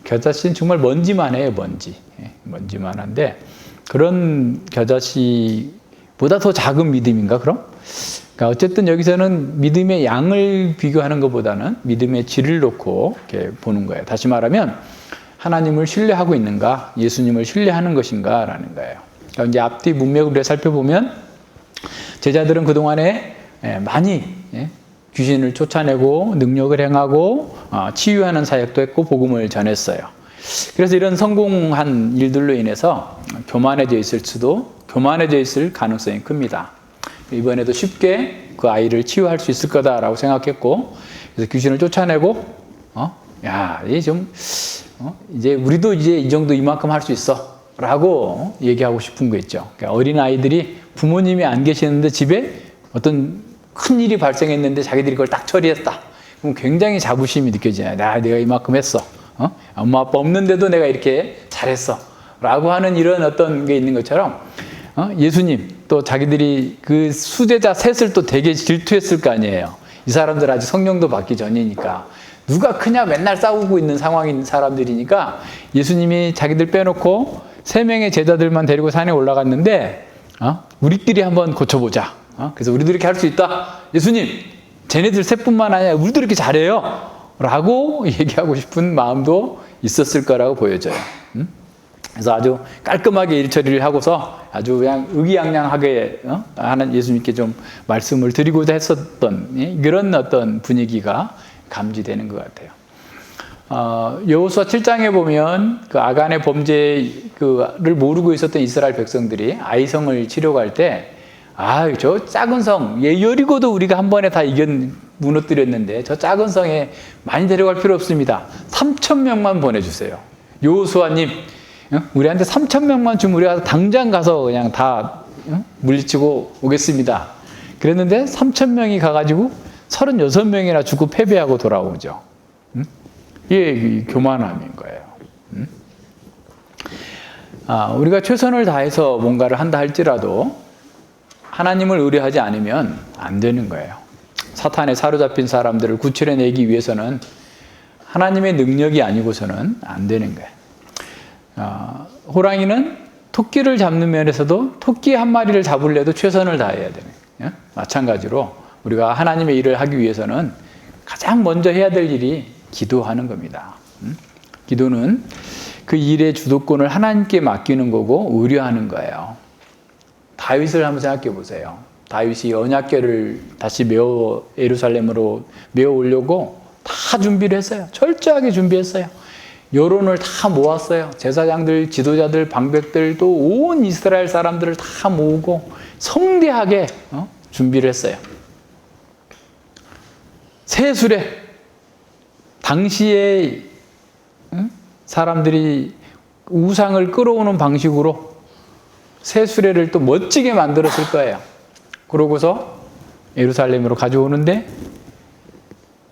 Speaker 1: 겨자씨는 정말 먼지만 해요, 먼지. 먼지만 한데 그런 겨자씨보다 더 작은 믿음인가 그럼? 그러니까 어쨌든 여기서는 믿음의 양을 비교하는 것보다는 믿음의 질을 놓고 이렇게 보는 거예요. 다시 말하면 하나님을 신뢰하고 있는가, 예수님을 신뢰하는 것인가 라는 거예요. 그러니까 이제 앞뒤 문맥으로 살펴보면 제자들은 그동안에 많이 귀신을 쫓아내고 능력을 행하고 치유하는 사역도 했고 복음을 전했어요. 그래서 이런 성공한 일들로 인해서 교만해져 있을 가능성이 큽니다. 이번에도 쉽게 그 아이를 치유할 수 있을 거다라고 생각했고 그래서 귀신을 쫓아내고 이제 우리도 이제 이 정도 이만큼 할 수 있어 라고 얘기하고 싶은 거 있죠. 그러니까 어린 아이들이 부모님이 안 계시는데 집에 어떤 큰 일이 발생했는데 자기들이 그걸 딱 처리했다. 그럼 굉장히 자부심이 느껴지잖아요. 내가 이만큼 했어. 엄마 아빠 없는데도 내가 이렇게 잘했어. 라고 하는 이런 어떤 게 있는 것처럼 예수님 또 자기들이 그 수제자 셋을 또 되게 질투했을 거 아니에요. 이 사람들 아직 성령도 받기 전이니까 누가 크냐 맨날 싸우고 있는 상황인 사람들이니까 예수님이 자기들 빼놓고 3명의 제자들만 데리고 산에 올라갔는데 우리끼리 한번 고쳐보자. 그래서 우리도 이렇게 할 수 있다. 예수님, 쟤네들 셋뿐만 아니라 우리도 이렇게 잘해요. 라고 얘기하고 싶은 마음도 있었을 거라고 보여져요. 그래서 아주 깔끔하게 일처리를 하고서 아주 그냥 의기양양하게 하는 예수님께 좀 말씀을 드리고자 했었던 그런 어떤 분위기가 감지되는 것 같아요. 여호수아 7장에 보면 그 아간의 범죄를 모르고 있었던 이스라엘 백성들이 아이성을 치려갈 때 저 작은 성, 여리고도 우리가 한 번에 다 무너뜨렸는데 저 작은 성에 많이 데려갈 필요 없습니다. 3,000명만 보내주세요. 여호수아님, 우리한테 3,000명만 주면 우리가 당장 가서 그냥 다 물리치고 오겠습니다. 그랬는데 3,000명이 가가지고 36명이나 죽고 패배하고 돌아오죠. 이게 교만함인 거예요. 우리가 최선을 다해서 뭔가를 한다 할지라도 하나님을 의뢰하지 않으면 안 되는 거예요. 사탄에 사로잡힌 사람들을 구출해내기 위해서는 하나님의 능력이 아니고서는 안 되는 거예요. 호랑이는 토끼를 잡는 면에서도 토끼 한 마리를 잡으려도 최선을 다해야 되는 거예요. 마찬가지로 우리가 하나님의 일을 하기 위해서는 가장 먼저 해야 될 일이 기도하는 겁니다. 기도는 그 일의 주도권을 하나님께 맡기는 거고 의뢰하는 거예요. 다윗을 한번 생각해 보세요. 다윗이 언약궤를 다시 예루살렘으로 메어 오려고 다 준비를 했어요. 철저하게 준비했어요. 여론을 다 모았어요. 제사장들, 지도자들, 방백들 또 온 이스라엘 사람들을 다 모으고 성대하게 준비를 했어요. 세수래. 당시에 사람들이 우상을 끌어오는 방식으로 세수레를 또 멋지게 만들었을 거예요. 그러고서 예루살렘으로 가져오는데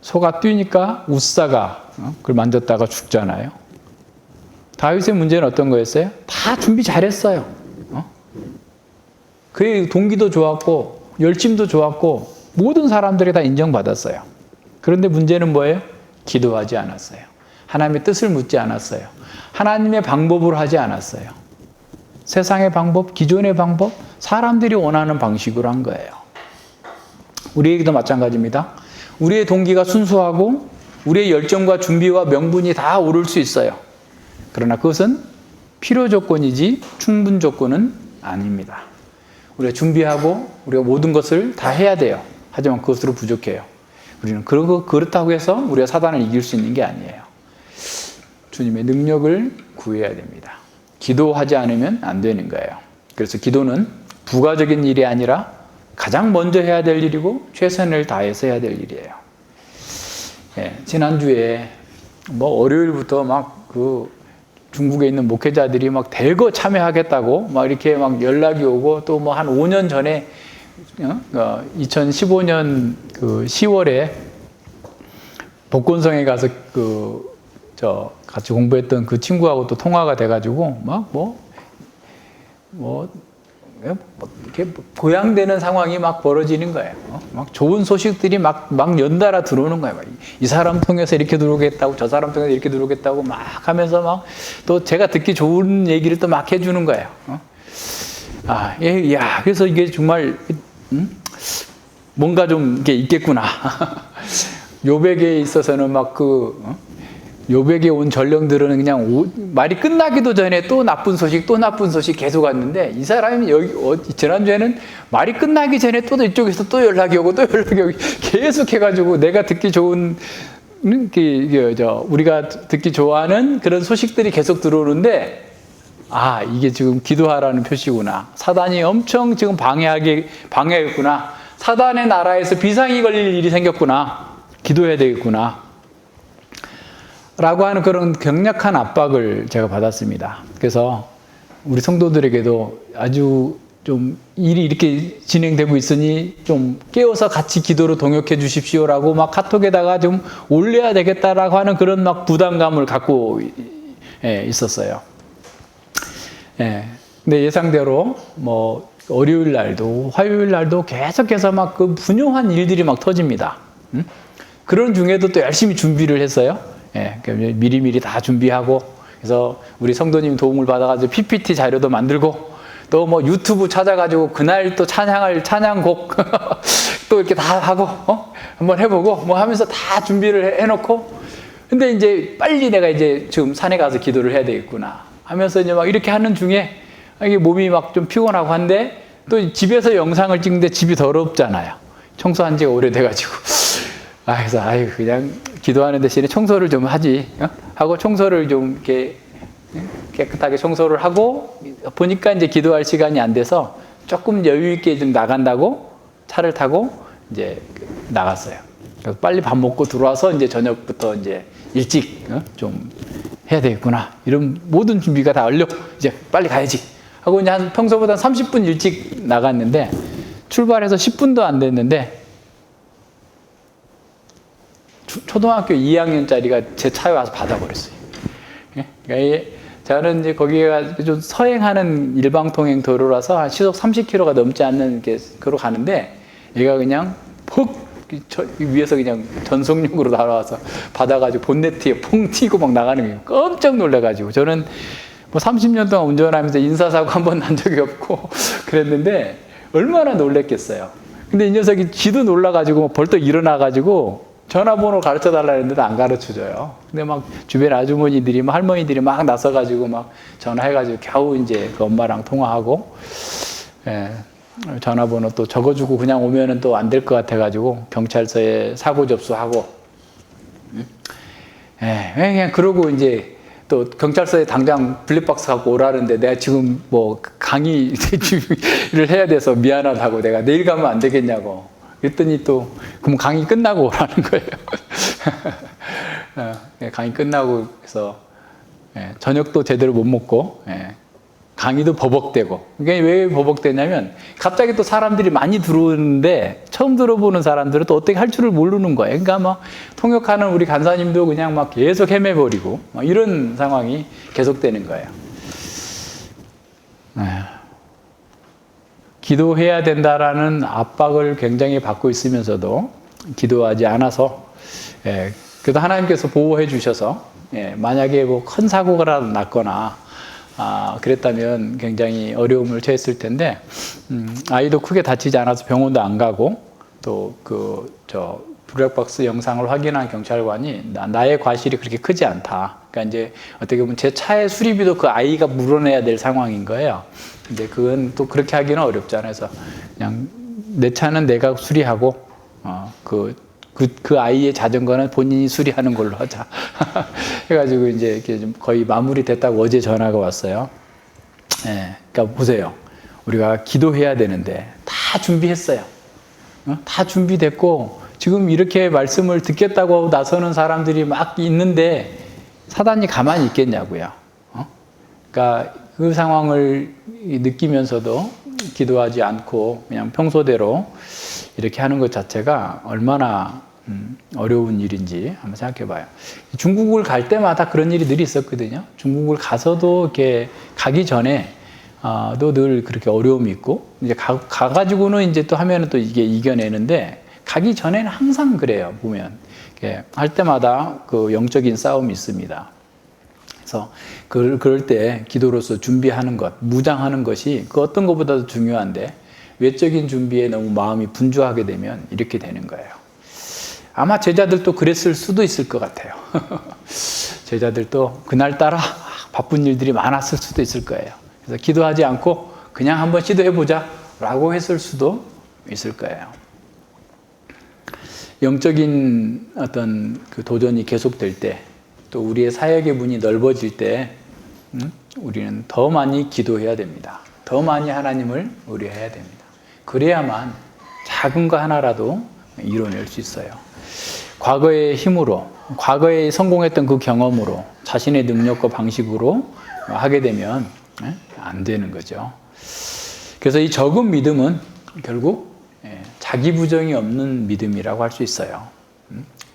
Speaker 1: 소가 뛰니까 웃사가 그걸 만졌다가 죽잖아요. 다윗의 문제는 어떤 거였어요? 다 준비 잘했어요. 그의 동기도 좋았고 열심도 좋았고 모든 사람들이 다 인정받았어요. 그런데 문제는 뭐예요? 기도하지 않았어요. 하나님의 뜻을 묻지 않았어요. 하나님의 방법으로 하지 않았어요. 세상의 방법, 기존의 방법, 사람들이 원하는 방식으로 한 거예요. 우리에게도 마찬가지입니다. 우리의 동기가 순수하고 우리의 열정과 준비와 명분이 다 오를 수 있어요. 그러나 그것은 필요 조건이지 충분 조건은 아닙니다. 우리가 준비하고 우리가 모든 것을 다 해야 돼요. 하지만 그것으로 부족해요. 우리는 그렇다고 해서 우리가 사단을 이길 수 있는 게 아니에요. 주님의 능력을 구해야 됩니다. 기도하지 않으면 안 되는 거예요. 그래서 기도는 부가적인 일이 아니라 가장 먼저 해야 될 일이고 최선을 다해서 해야 될 일이에요. 예, 지난주에 월요일부터 중국에 있는 목회자들이 대거 참여하겠다고 이렇게 연락이 오고 또 한 5년 전에 2015년 10월에 복권성에 가서 같이 공부했던 그 친구하고 또 통화가 돼가지고 이렇게 보양되는 상황이 벌어지는 거예요. 좋은 소식들이 막 연달아 들어오는 거예요. 이 사람 통해서 이렇게 들어오겠다고, 저 사람 통해서 이렇게 들어오겠다고 하면서 또 제가 듣기 좋은 얘기를 또 해주는 거예요. 그래서 이게 정말, 뭔가 좀 이게 있겠구나. 요백에 있어서는 요백에 온 전령들은 그냥 말이 끝나기도 전에 또 나쁜 소식 계속 왔는데 이 사람이 지난주에는 말이 끝나기 전에 또 이쪽에서 또 연락이 오고 계속 해가지고 내가 듣기 좋은 우리가 듣기 좋아하는 그런 소식들이 계속 들어오는데 이게 지금 기도하라는 표시구나. 사단이 엄청 지금 방해했구나. 사단의 나라에서 비상이 걸릴 일이 생겼구나. 기도해야 되겠구나. 라고 하는 그런 강력한 압박을 제가 받았습니다. 그래서 우리 성도들에게도 아주 좀 일이 이렇게 진행되고 있으니 좀 깨워서 같이 기도로 동역해 주십시오라고 카톡에다가 좀 올려야 되겠다라고 하는 그런 부담감을 갖고 있었어요. 근데 예상대로 월요일 날도 화요일 날도 계속해서 그 분요한 일들이 터집니다. 그런 중에도 또 열심히 준비를 했어요. 미리미리 다 준비하고, 그래서 우리 성도님 도움을 받아가지고 PPT 자료도 만들고, 또 유튜브 찾아가지고 그날 또 찬양곡 또 이렇게 다 하고, 한번 해보고, 하면서 다 준비를 해놓고, 근데 이제 빨리 내가 지금 산에 가서 기도를 해야 되겠구나 하면서 이렇게 하는 중에, 이게 몸이 좀 피곤하고 한데, 또 집에서 영상을 찍는데 집이 더럽잖아요. 청소한 지가 오래돼가지고. 그래서 그냥 기도하는 대신에 청소를 좀 하지 하고 청소를 좀 이렇게 깨끗하게 청소를 하고 보니까 이제 기도할 시간이 안 돼서 조금 여유 있게 좀 나간다고 차를 타고 이제 나갔어요. 그래서 빨리 밥 먹고 들어와서 이제 저녁부터 이제 일찍 좀 해야 되겠구나. 이런 모든 준비가 다 완료. 이제 빨리 가야지 하고 이제 평소보다 30분 일찍 나갔는데 출발해서 10분도 안 됐는데 초등학교 2학년짜리가 제 차에 와서 받아버렸어요. 그러니까 저는 이제 거기가 좀 서행하는 일방통행 도로라서 한 시속 30km가 넘지 않는 그로 가는데 얘가 그냥 위에서 그냥 전속력으로 날아와서 받아가지고 본네트에 퐁 튀고 나가는 게 깜짝 놀래가지고 저는 30년 동안 운전하면서 인사사고 한 번 난 적이 없고 그랬는데 얼마나 놀랬겠어요. 근데 이 녀석이 지도 놀라가지고 벌떡 일어나가지고 전화번호 가르쳐 달라 했는데도 안 가르쳐 줘요. 근데 주변 아주머니들이, 할머니들이 나서가지고 전화해가지고 겨우 이제 그 엄마랑 통화하고, 전화번호 또 적어주고 그냥 오면은 또 안 될 것 같아가지고 경찰서에 사고 접수하고, 그냥 그러고 이제 또 경찰서에 당장 블랙박스 갖고 오라는데 내가 지금 강의를 해야 돼서 미안하다고 내가 내일 가면 안 되겠냐고. 그랬더니 또 그럼 강의 끝나고 오라는 거예요. 강의 끝나고 해서 저녁도 제대로 못 먹고 강의도 버벅대고. 그게 왜 버벅대냐면 갑자기 또 사람들이 많이 들어오는데 처음 들어보는 사람들은 또 어떻게 할 줄을 모르는 거예요. 그러니까 막 통역하는 우리 간사님도 그냥 막 계속 헤매버리고 이런 상황이 계속되는 거예요. 기도해야 된다라는 압박을 굉장히 받고 있으면서도 기도하지 않아서 그래도 하나님께서 보호해 주셔서 만약에 뭐 큰 사고가 났거나 그랬다면 굉장히 어려움을 처했을 텐데 아이도 크게 다치지 않아서 병원도 안 가고 또 블랙박스 영상을 확인한 경찰관이 나의 과실이 그렇게 크지 않다. 그러니까 이제 어떻게 보면 제 차의 수리비도 그 아이가 물어내야 될 상황인 거예요. 근데 그건 또 그렇게 하기는 어렵잖아요. 그래서 그냥 내 차는 내가 수리하고 그 아이의 자전거는 본인이 수리하는 걸로 하자. 해가지고 이제 이렇게 좀 거의 마무리 됐다고 어제 전화가 왔어요. 그러니까 보세요. 우리가 기도해야 되는데 다 준비했어요. 다 준비됐고 지금 이렇게 말씀을 듣겠다고 나서는 사람들이 막 있는데 사단이 가만히 있겠냐고요. 그러니까 그 상황을 느끼면서도 기도하지 않고 그냥 평소대로 이렇게 하는 것 자체가 얼마나 어려운 일인지 한번 생각해 봐요. 중국을 갈 때마다 그런 일이 늘 있었거든요. 중국을 가서도 이렇게 가기 전에 또 늘 그렇게 어려움이 있고 이제 가가지고는 이제 또 하면은 또 이게 이겨내는데 가기 전에는 항상 그래요. 보면 할 때마다 그 영적인 싸움이 있습니다. 그래서 그럴 때 기도로서 준비하는 것, 무장하는 것이 그 어떤 것보다도 중요한데 외적인 준비에 너무 마음이 분주하게 되면 이렇게 되는 거예요. 아마 제자들도 그랬을 수도 있을 것 같아요. 제자들도 그날따라 바쁜 일들이 많았을 수도 있을 거예요. 그래서 기도하지 않고 그냥 한번 시도해보자 라고 했을 수도 있을 거예요. 영적인 어떤 그 도전이 계속될 때, 또 우리의 사역의 문이 넓어질 때, 우리는 더 많이 기도해야 됩니다. 더 많이 하나님을 의뢰해야 됩니다. 그래야만 작은 거 하나라도 이뤄낼 수 있어요. 과거의 힘으로, 과거에 성공했던 그 경험으로, 자신의 능력과 방식으로 하게 되면 안 되는 거죠. 그래서 이 적은 믿음은 결국 자기 부정이 없는 믿음이라고 할 수 있어요.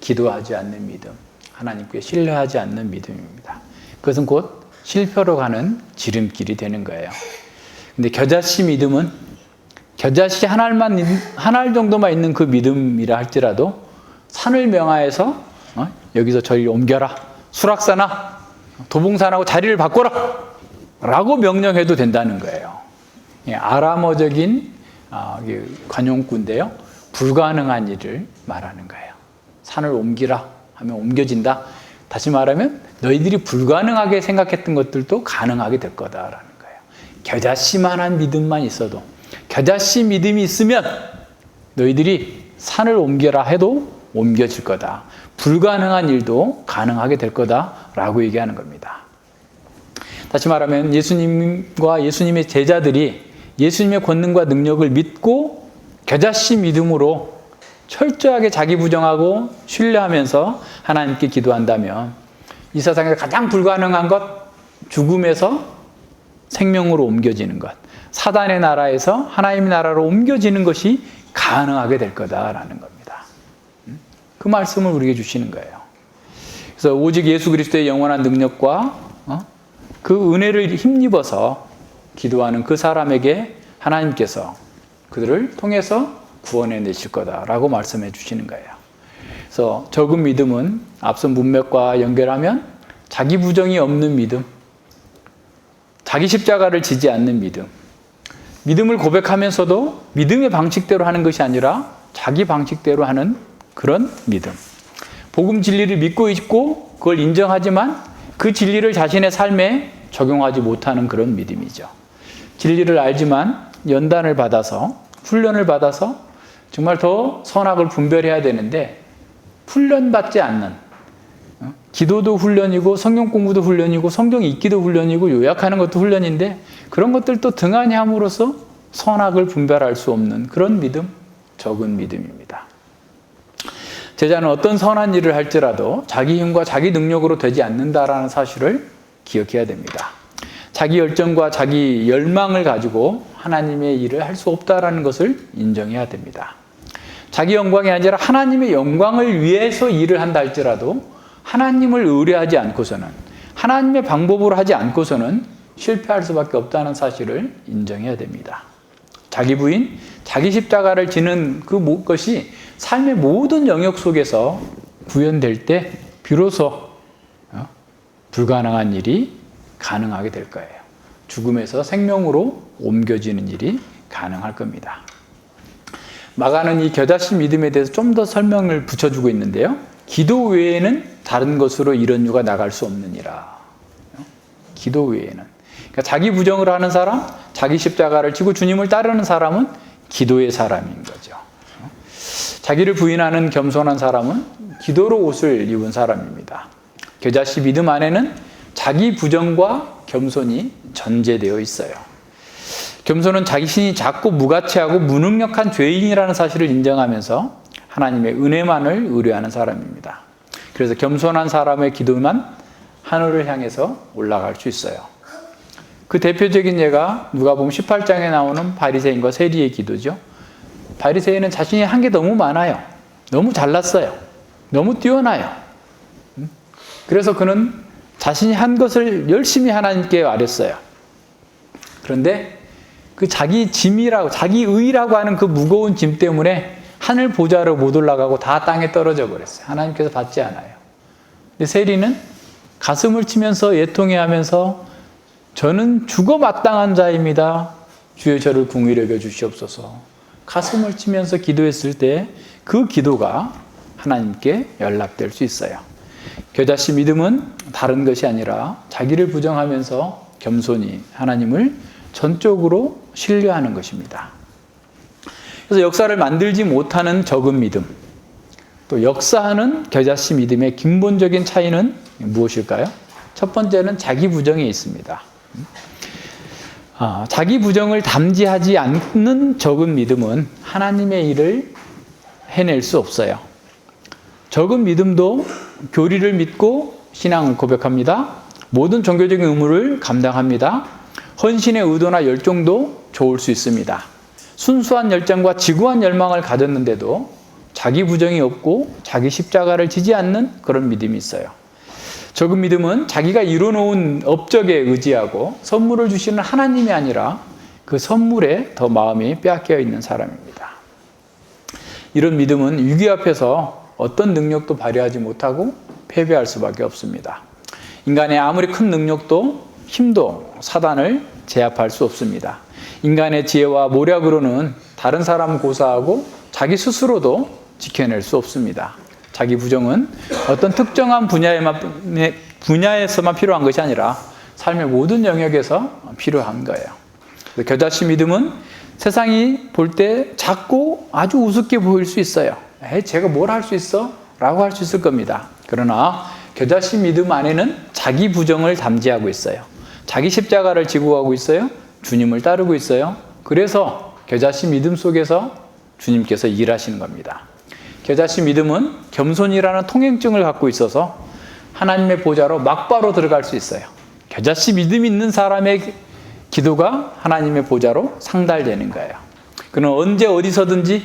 Speaker 1: 기도하지 않는 믿음, 하나님께 신뢰하지 않는 믿음입니다. 그것은 곧 실패로 가는 지름길이 되는 거예요. 근데 겨자씨 믿음은 겨자씨 한 알 정도만 있는 그 믿음이라 할지라도 산을 명하여서 여기서 저리 옮겨라, 수락산아, 도봉산하고 자리를 바꿔라 라고 명령해도 된다는 거예요. 아람어적인 관용구인데요. 불가능한 일을 말하는 거예요. 산을 옮기라 하면 옮겨진다. 다시 말하면 너희들이 불가능하게 생각했던 것들도 가능하게 될 거다라는 거예요. 겨자씨만한 믿음만 있어도, 겨자씨 믿음이 있으면 너희들이 산을 옮겨라 해도 옮겨질 거다. 불가능한 일도 가능하게 될 거다라고 얘기하는 겁니다. 다시 말하면 예수님과 예수님의 제자들이 예수님의 권능과 능력을 믿고 겨자씨 믿음으로 철저하게 자기 부정하고 신뢰하면서 하나님께 기도한다면 이 세상에서 가장 불가능한 것, 죽음에서 생명으로 옮겨지는 것, 사단의 나라에서 하나님의 나라로 옮겨지는 것이 가능하게 될 거다라는 겁니다. 그 말씀을 우리에게 주시는 거예요. 그래서 오직 예수 그리스도의 영원한 능력과 그 은혜를 힘입어서 기도하는 그 사람에게 하나님께서 그들을 통해서 구원해 내실 거다라고 말씀해 주시는 거예요. 그래서 적은 믿음은 앞선 문맥과 연결하면 자기 부정이 없는 믿음, 자기 십자가를 지지 않는 믿음, 믿음을 고백하면서도 믿음의 방식대로 하는 것이 아니라 자기 방식대로 하는 그런 믿음. 복음 진리를 믿고 있고 그걸 인정하지만 그 진리를 자신의 삶에 적용하지 못하는 그런 믿음이죠. 진리를 알지만 연단을 받아서, 훈련을 받아서 정말 더 선악을 분별해야 되는데 훈련받지 않는, 기도도 훈련이고 성경 공부도 훈련이고 성경 읽기도 훈련이고 요약하는 것도 훈련인데 그런 것들도 등한히 함으로써 선악을 분별할 수 없는 그런 믿음, 적은 믿음입니다. 제자는 어떤 선한 일을 할지라도 자기 힘과 자기 능력으로 되지 않는다라는 사실을 기억해야 됩니다. 자기 열정과 자기 열망을 가지고 하나님의 일을 할 수 없다라는 것을 인정해야 됩니다. 자기 영광이 아니라 하나님의 영광을 위해서 일을 한다 할지라도 하나님을 의뢰하지 않고서는, 하나님의 방법으로 하지 않고서는 실패할 수밖에 없다는 사실을 인정해야 됩니다. 자기 부인, 자기 십자가를 지는 그것이 삶의 모든 영역 속에서 구현될 때 비로소 불가능한 일이 가능하게 될 거예요. 죽음에서 생명으로 옮겨지는 일이 가능할 겁니다. 마가는 이 겨자씨 믿음에 대해서 좀 더 설명을 붙여주고 있는데요. 기도 외에는 다른 것으로 이런 유가 나갈 수 없느니라. 기도 외에는. 그러니까 자기 부정을 하는 사람, 자기 십자가를 지고 주님을 따르는 사람은 기도의 사람인 거죠. 자기를 부인하는 겸손한 사람은 기도로 옷을 입은 사람입니다. 겨자씨 믿음 안에는 자기 부정과 겸손이 전제되어 있어요. 겸손은 자신이 작고 무가치하고 무능력한 죄인이라는 사실을 인정하면서 하나님의 은혜만을 의뢰하는 사람입니다. 그래서 겸손한 사람의 기도만 하늘을 향해서 올라갈 수 있어요. 그 대표적인 예가 누가복음 18장에 나오는 바리새인과 세리의 기도죠. 바리새인은 자신이 한 게 너무 많아요. 너무 잘났어요. 너무 뛰어나요. 그래서 그는 자신이 한 것을 열심히 하나님께 아뢰었어요. 그런데 그 자기 짐이라고, 자기 의라고 하는 그 무거운 짐 때문에 하늘 보좌로 못 올라가고 다 땅에 떨어져 버렸어요. 하나님께서 받지 않아요. 근데 세리는 가슴을 치면서 예통해하면서 저는 죽어 마땅한 자입니다. 주여 저를 긍휼히 여겨 주시옵소서. 가슴을 치면서 기도했을 때 그 기도가 하나님께 연락될 수 있어요. 겨자씨 믿음은 다른 것이 아니라 자기를 부정하면서 겸손히 하나님을 전적으로 신뢰하는 것입니다. 그래서 역사를 만들지 못하는 적은 믿음, 또 역사하는 겨자씨 믿음의 근본적인 차이는 무엇일까요? 첫 번째는 자기 부정에 있습니다. 자기 부정을 담지하지 않는 적은 믿음은 하나님의 일을 해낼 수 없어요. 적은 믿음도 교리를 믿고 신앙을 고백합니다. 모든 종교적인 의무를 감당합니다. 헌신의 의도나 열정도 좋을 수 있습니다. 순수한 열정과 지구한 열망을 가졌는데도 자기 부정이 없고 자기 십자가를 지지 않는 그런 믿음이 있어요. 적은 믿음은 자기가 이뤄놓은 업적에 의지하고 선물을 주시는 하나님이 아니라 그 선물에 더 마음이 빼앗겨 있는 사람입니다. 이런 믿음은 위기 앞에서 어떤 능력도 발휘하지 못하고 패배할 수밖에 없습니다. 인간의 아무리 큰 능력도 힘도 사단을 제압할 수 없습니다. 인간의 지혜와 모략으로는 다른 사람을 고사하고 자기 스스로도 지켜낼 수 없습니다. 자기 부정은 어떤 특정한 분야에서만 필요한 것이 아니라 삶의 모든 영역에서 필요한 거예요. 겨자씨 믿음은 세상이 볼 때 작고 아주 우습게 보일 수 있어요. 제가 뭘 할 수 있어? 라고 할 수 있을 겁니다. 그러나 겨자씨 믿음 안에는 자기 부정을 담지하고 있어요. 자기 십자가를 지고 가고 있어요. 주님을 따르고 있어요. 그래서 겨자씨 믿음 속에서 주님께서 일하시는 겁니다. 겨자씨 믿음은 겸손이라는 통행증을 갖고 있어서 하나님의 보좌로 막바로 들어갈 수 있어요. 겨자씨 믿음이 있는 사람의 기도가 하나님의 보좌로 상달되는 거예요. 그는 언제 어디서든지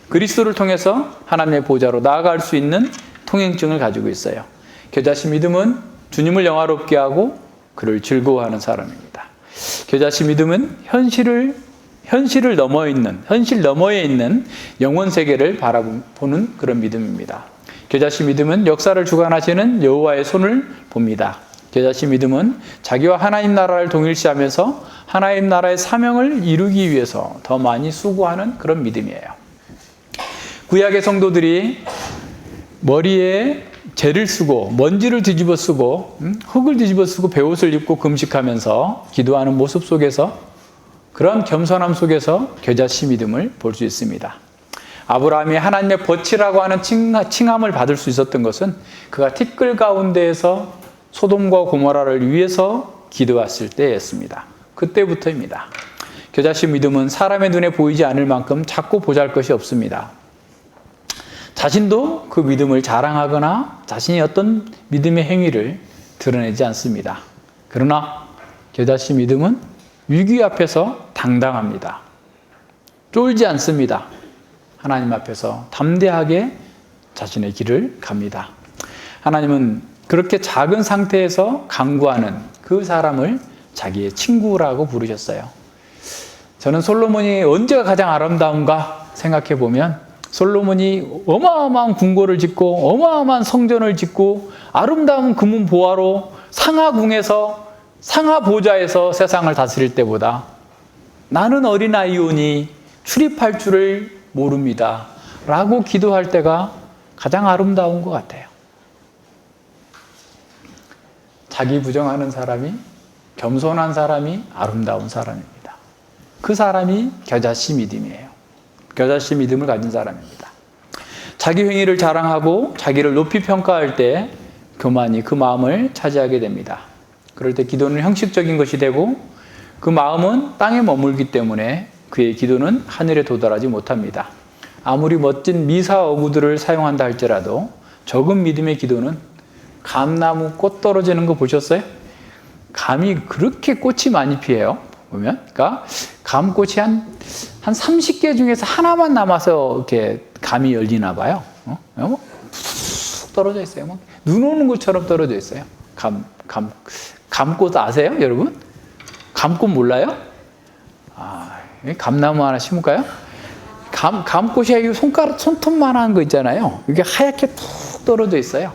Speaker 1: 그리스도를 통해서 하나님의 보좌로 나아갈 수 있는 통행증을 가지고 있어요. 겨자씨 믿음은 주님을 영화롭게 하고 그를 즐거워하는 사람입니다. 겨자씨 믿음은 현실 너머에 있는 영원 세계를 바라보는 그런 믿음입니다. 겨자씨 믿음은 역사를 주관하시는 여호와의 손을 봅니다. 겨자씨 믿음은 자기와 하나님 나라를 동일시하면서 하나님 나라의 사명을 이루기 위해서 더 많이 수고하는 그런 믿음이에요. 구약의 성도들이 머리에 재를 쓰고 먼지를 뒤집어 쓰고 흙을 뒤집어 쓰고 베옷을 입고 금식하면서 기도하는 모습 속에서, 그런 겸손함 속에서 겨자씨 믿음을 볼 수 있습니다. 아브라함이 하나님의 벗이라고 하는 칭함을 받을 수 있었던 것은 그가 티끌 가운데에서 소돔과 고모라를 위해서 기도했을 때였습니다. 그때부터입니다. 겨자씨 믿음은 사람의 눈에 보이지 않을 만큼 작고 보잘것이 없습니다. 자신도 그 믿음을 자랑하거나 자신이 어떤 믿음의 행위를 드러내지 않습니다. 그러나 겨자씨 믿음은 위기 앞에서 당당합니다. 쫄지 않습니다. 하나님 앞에서 담대하게 자신의 길을 갑니다. 하나님은 그렇게 작은 상태에서 강구하는 그 사람을 자기의 친구라고 부르셨어요. 저는 솔로몬이 언제가 가장 아름다운가 생각해 보면 솔로몬이 어마어마한 궁궐을 짓고 어마어마한 성전을 짓고 아름다운 금은 보화로 상하궁에서 상하보좌에서 세상을 다스릴 때보다 나는 어린아이오니 출입할 줄을 모릅니다 라고 기도할 때가 가장 아름다운 것 같아요. 자기 부정하는 사람이, 겸손한 사람이 아름다운 사람입니다. 그 사람이 겨자씨 믿음이에요. 겨자씨 믿음을 가진 사람입니다. 자기 행위를 자랑하고 자기를 높이 평가할 때 교만이 그 마음을 차지하게 됩니다. 그럴 때 기도는 형식적인 것이 되고 그 마음은 땅에 머물기 때문에 그의 기도는 하늘에 도달하지 못합니다. 아무리 멋진 미사 어구들을 사용한다 할지라도 적은 믿음의 기도는 감나무 꽃 떨어지는 거 보셨어요? 감이 그렇게 꽃이 많이 피해요. 보면, 그러니까 감꽃이 한 30개 중에서 하나만 남아서 이렇게 감이 열리나 봐요. 푹 떨어져 있어요. 뭐 눈 오는 것처럼 떨어져 있어요. 감꽃 아세요, 여러분? 감꽃 몰라요? 감나무 하나 심을까요? 감꽃이 손톱만한 거 있잖아요. 이게 하얗게 푹 떨어져 있어요.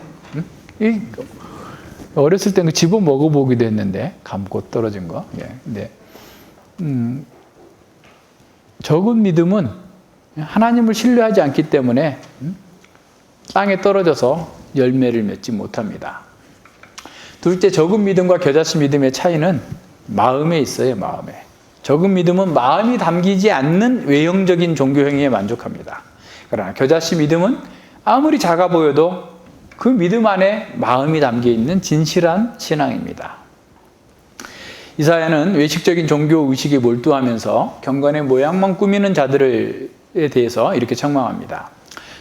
Speaker 1: 어렸을 때는 집어 먹어보기도 했는데 감꽃 떨어진 거. 네. 적은 믿음은 하나님을 신뢰하지 않기 때문에 땅에 떨어져서 열매를 맺지 못합니다. 둘째, 적은 믿음과 겨자씨 믿음의 차이는 마음에 있어요. 마음에. 적은 믿음은 마음이 담기지 않는 외형적인 종교 행위에 만족합니다. 그러나 겨자씨 믿음은 아무리 작아 보여도 그 믿음 안에 마음이 담겨 있는 진실한 신앙입니다. 이사야는 외식적인 종교 의식에 몰두하면서 경건의 모양만 꾸미는 자들에 대해서 이렇게 책망합니다.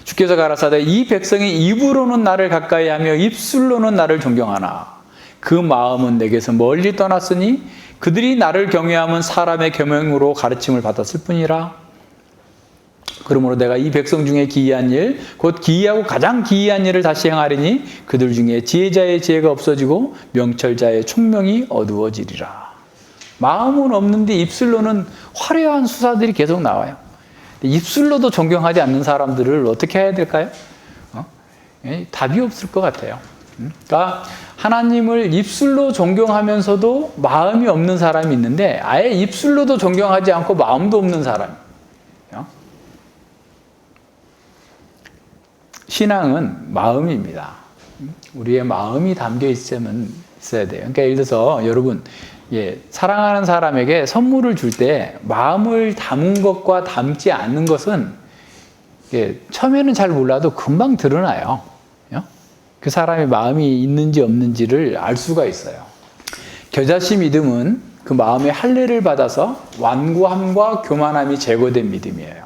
Speaker 1: 주께서 가라사대 이 백성이 입으로는 나를 가까이하며 입술로는 나를 존경하나 그 마음은 내게서 멀리 떠났으니 그들이 나를 경외함은 사람의 계명으로 가르침을 받았을 뿐이라. 그러므로 내가 이 백성 중에 기이한 일, 곧 기이하고 가장 기이한 일을 다시 행하리니 그들 중에 지혜자의 지혜가 없어지고 명철자의 총명이 어두워지리라. 마음은 없는데 입술로는 화려한 수사들이 계속 나와요. 입술로도 존경하지 않는 사람들을 어떻게 해야 될까요? 답이 없을 것 같아요. 그러니까 하나님을 입술로 존경하면서도 마음이 없는 사람이 있는데 아예 입술로도 존경하지 않고 마음도 없는 사람. 신앙은 마음입니다. 우리의 마음이 담겨 있어야 돼요. 그러니까 예를 들어서 여러분, 사랑하는 사람에게 선물을 줄 때 마음을 담은 것과 담지 않는 것은 처음에는 잘 몰라도 금방 드러나요. 그 사람의 마음이 있는지 없는지를 알 수가 있어요. 겨자씨 믿음은 그 마음의 할례를 받아서 완고함과 교만함이 제거된 믿음이에요.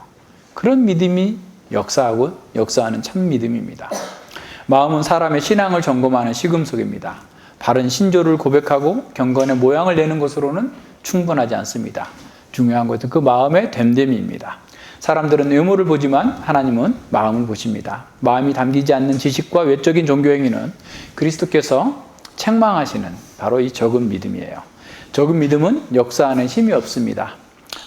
Speaker 1: 그런 믿음이 역사하는 참 믿음입니다. 마음은 사람의 신앙을 점검하는 시금석입니다. 바른 신조를 고백하고 경건의 모양을 내는 것으로는 충분하지 않습니다. 중요한 것은 그 마음의 됨됨이입니다. 사람들은 외모를 보지만 하나님은 마음을 보십니다. 마음이 담기지 않는 지식과 외적인 종교행위는 그리스도께서 책망하시는 바로 이 적은 믿음이에요. 적은 믿음은 역사하는 힘이 없습니다.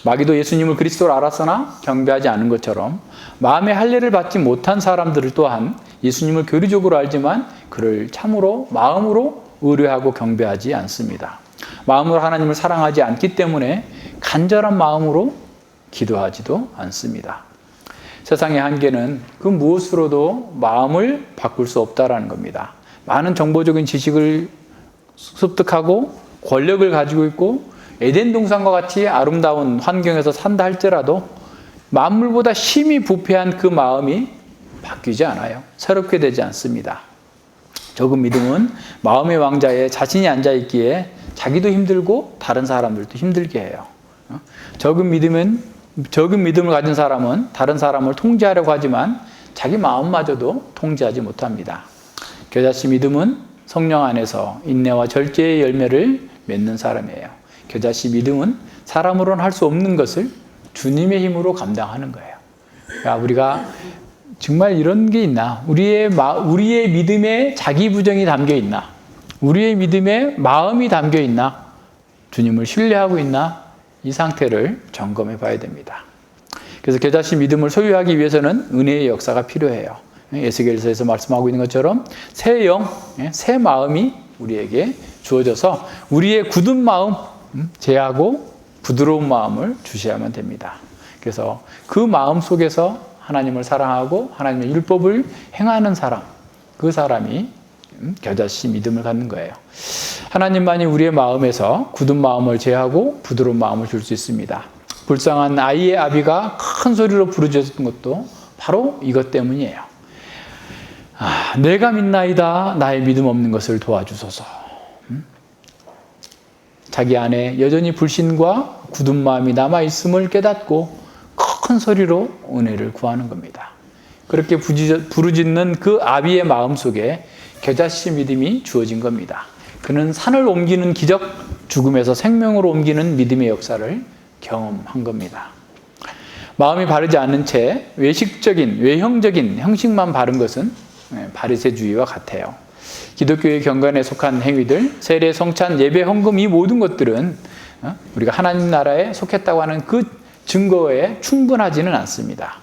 Speaker 1: 마귀도 예수님을 그리스도로 알았으나 경배하지 않은 것처럼 마음의 할례를 받지 못한 사람들을 또한 예수님을 교리적으로 알지만 그를 참으로 마음으로 의뢰하고 경배하지 않습니다. 마음으로 하나님을 사랑하지 않기 때문에 간절한 마음으로 기도하지도 않습니다. 세상의 한계는 그 무엇으로도 마음을 바꿀 수 없다라는 겁니다. 많은 정보적인 지식을 습득하고 권력을 가지고 있고 에덴 동산과 같이 아름다운 환경에서 산다 할지라도 만물보다 심히 부패한 그 마음이 바뀌지 않아요. 새롭게 되지 않습니다. 적은 믿음은 마음의 왕자에 자신이 앉아있기에 자기도 힘들고 다른 사람들도 힘들게 해요. 적은 믿음을 가진 사람은 다른 사람을 통제하려고 하지만 자기 마음마저도 통제하지 못합니다. 겨자씨 믿음은 성령 안에서 인내와 절제의 열매를 맺는 사람이에요. 겨자씨 믿음은 사람으로는 할 수 없는 것을 주님의 힘으로 감당하는 거예요. 그러니까 우리가 정말 이런 게 있나? 우리의 믿음에 자기 부정이 담겨 있나? 우리의 믿음에 마음이 담겨 있나? 주님을 신뢰하고 있나? 이 상태를 점검해 봐야 됩니다. 그래서 겨자씨 믿음을 소유하기 위해서는 은혜의 역사가 필요해요. 에스겔서에서 말씀하고 있는 것처럼 새 영, 새 마음이 우리에게 주어져서 우리의 굳은 마음 제하고 부드러운 마음을 주셔야만 됩니다. 그래서 그 마음 속에서 하나님을 사랑하고 하나님의 율법을 행하는 사람, 그 사람이 겨자씨 믿음을 갖는 거예요. 하나님만이 우리의 마음에서 굳은 마음을 제하고 부드러운 마음을 줄 수 있습니다. 불쌍한 아이의 아비가 큰 소리로 부르짖었던 것도 바로 이것 때문이에요. 내가 믿나이다. 나의 믿음 없는 것을 도와주소서. 자기 안에 여전히 불신과 굳은 마음이 남아있음을 깨닫고 큰 소리로 은혜를 구하는 겁니다. 그렇게 부르짖는 그 아비의 마음 속에 겨자씨 믿음이 주어진 겁니다. 그는 산을 옮기는 기적, 죽음에서 생명으로 옮기는 믿음의 역사를 경험한 겁니다. 마음이 바르지 않은 채 외형적인 형식만 바른 것은 바리새주의와 같아요. 기독교의 경건에 속한 행위들, 세례, 성찬, 예배, 헌금 이 모든 것들은 우리가 하나님 나라에 속했다고 하는 그 증거에 충분하지는 않습니다.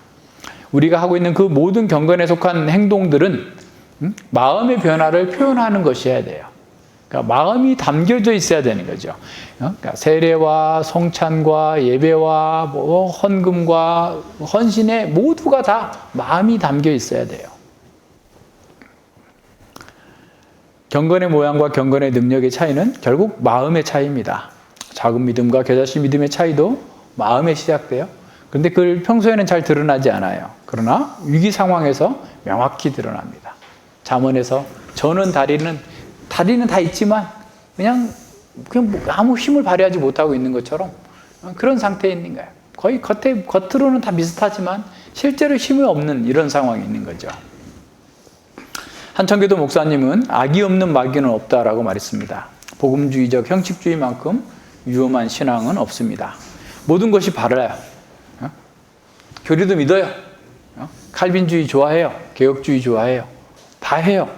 Speaker 1: 우리가 하고 있는 그 모든 경건에 속한 행동들은 마음의 변화를 표현하는 것이어야 돼요. 그러니까 마음이 담겨져 있어야 되는 거죠. 그러니까 세례와 성찬과 예배와 헌금과 헌신에 모두가 다 마음이 담겨 있어야 돼요. 경건의 모양과 경건의 능력의 차이는 결국 마음의 차이입니다. 작은 믿음과 겨자씨 믿음의 차이도 마음에 시작돼요. 그런데 그걸 평소에는 잘 드러나지 않아요. 그러나 위기 상황에서 명확히 드러납니다. 잠언에서 저는 다리는 다 있지만 그냥 아무 힘을 발휘하지 못하고 있는 것처럼 그런 상태에 있는 거예요. 거의 겉으로는 다 비슷하지만 실제로 힘이 없는 이런 상황이 있는 거죠. 한 청교도 목사님은 악이 없는 마귀는 없다라고 말했습니다. 복음주의적 형식주의만큼 위험한 신앙은 없습니다. 모든 것이 바라요. 교리도 믿어요. 칼빈주의 좋아해요. 개혁주의 좋아해요. 다 해요.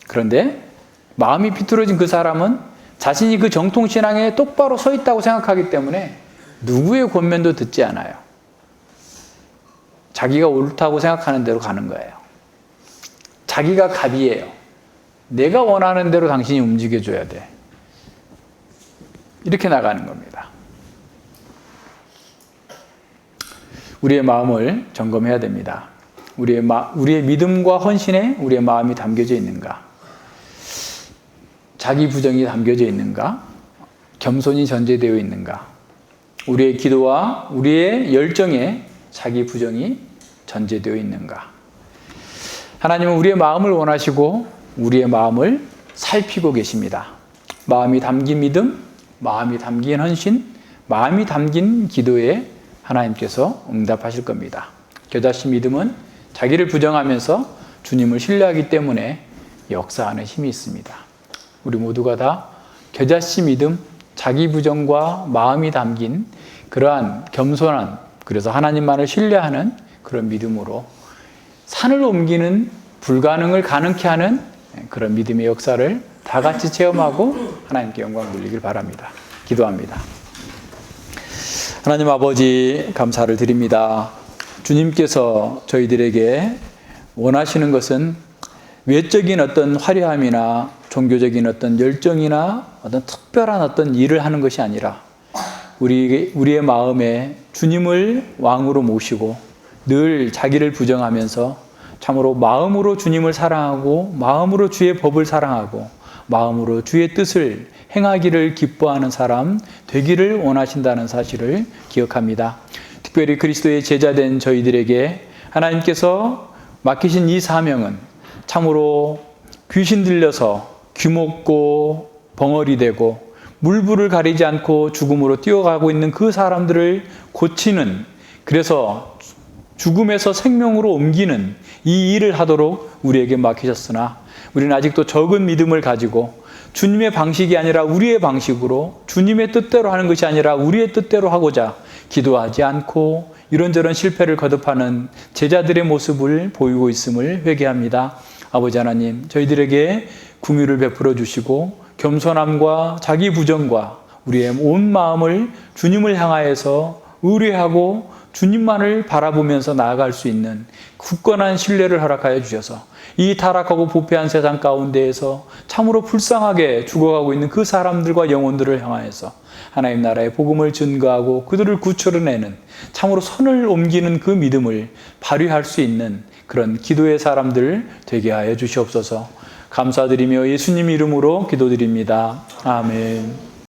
Speaker 1: 그런데 마음이 비뚤어진 그 사람은 자신이 그 정통신앙에 똑바로 서 있다고 생각하기 때문에 누구의 권면도 듣지 않아요. 자기가 옳다고 생각하는 대로 가는 거예요. 자기가 갑이에요. 내가 원하는 대로 당신이 움직여줘야 돼. 이렇게 나가는 겁니다. 우리의 마음을 점검해야 됩니다. 우리의 믿음과 헌신에 우리의 마음이 담겨져 있는가? 자기 부정이 담겨져 있는가? 겸손이 전제되어 있는가? 우리의 기도와 우리의 열정에 자기 부정이 전제되어 있는가? 하나님은 우리의 마음을 원하시고 우리의 마음을 살피고 계십니다. 마음이 담긴 믿음, 마음이 담긴 헌신, 마음이 담긴 기도에 하나님께서 응답하실 겁니다. 겨자씨 믿음은 자기를 부정하면서 주님을 신뢰하기 때문에 역사하는 힘이 있습니다. 우리 모두가 다 겨자씨 믿음, 자기 부정과 마음이 담긴 그러한 겸손한, 그래서 하나님만을 신뢰하는 그런 믿음으로 산을 옮기는 불가능을 가능케 하는 그런 믿음의 역사를 다 같이 체험하고 하나님께 영광 돌리길 바랍니다. 기도합니다. 하나님 아버지 감사를 드립니다. 주님께서 저희들에게 원하시는 것은 외적인 어떤 화려함이나 종교적인 어떤 열정이나 어떤 특별한 어떤 일을 하는 것이 아니라 우리의 마음에 주님을 왕으로 모시고 늘 자기를 부정하면서 참으로 마음으로 주님을 사랑하고 마음으로 주의 법을 사랑하고 마음으로 주의 뜻을 행하기를 기뻐하는 사람 되기를 원하신다는 사실을 기억합니다. 특별히 그리스도의 제자된 저희들에게 하나님께서 맡기신 이 사명은 참으로 귀신 들려서 귀먹고 벙어리 되고 물불을 가리지 않고 죽음으로 뛰어가고 있는 그 사람들을 고치는, 그래서 죽음에서 생명으로 옮기는 이 일을 하도록 우리에게 맡기셨으나 우리는 아직도 적은 믿음을 가지고 주님의 방식이 아니라 우리의 방식으로, 주님의 뜻대로 하는 것이 아니라 우리의 뜻대로 하고자 기도하지 않고 이런저런 실패를 거듭하는 제자들의 모습을 보이고 있음을 회개합니다. 아버지 하나님, 저희들에게 긍휼을 베풀어 주시고 겸손함과 자기 부정과 우리의 온 마음을 주님을 향하여서 의뢰하고 주님만을 바라보면서 나아갈 수 있는 굳건한 신뢰를 허락하여 주셔서 이 타락하고 부패한 세상 가운데에서 참으로 불쌍하게 죽어가고 있는 그 사람들과 영혼들을 향하여서 하나님 나라의 복음을 증거하고 그들을 구출해내는, 참으로 선을 옮기는 그 믿음을 발휘할 수 있는 그런 기도의 사람들 되게 하여 주시옵소서. 감사드리며 예수님 이름으로 기도드립니다. 아멘.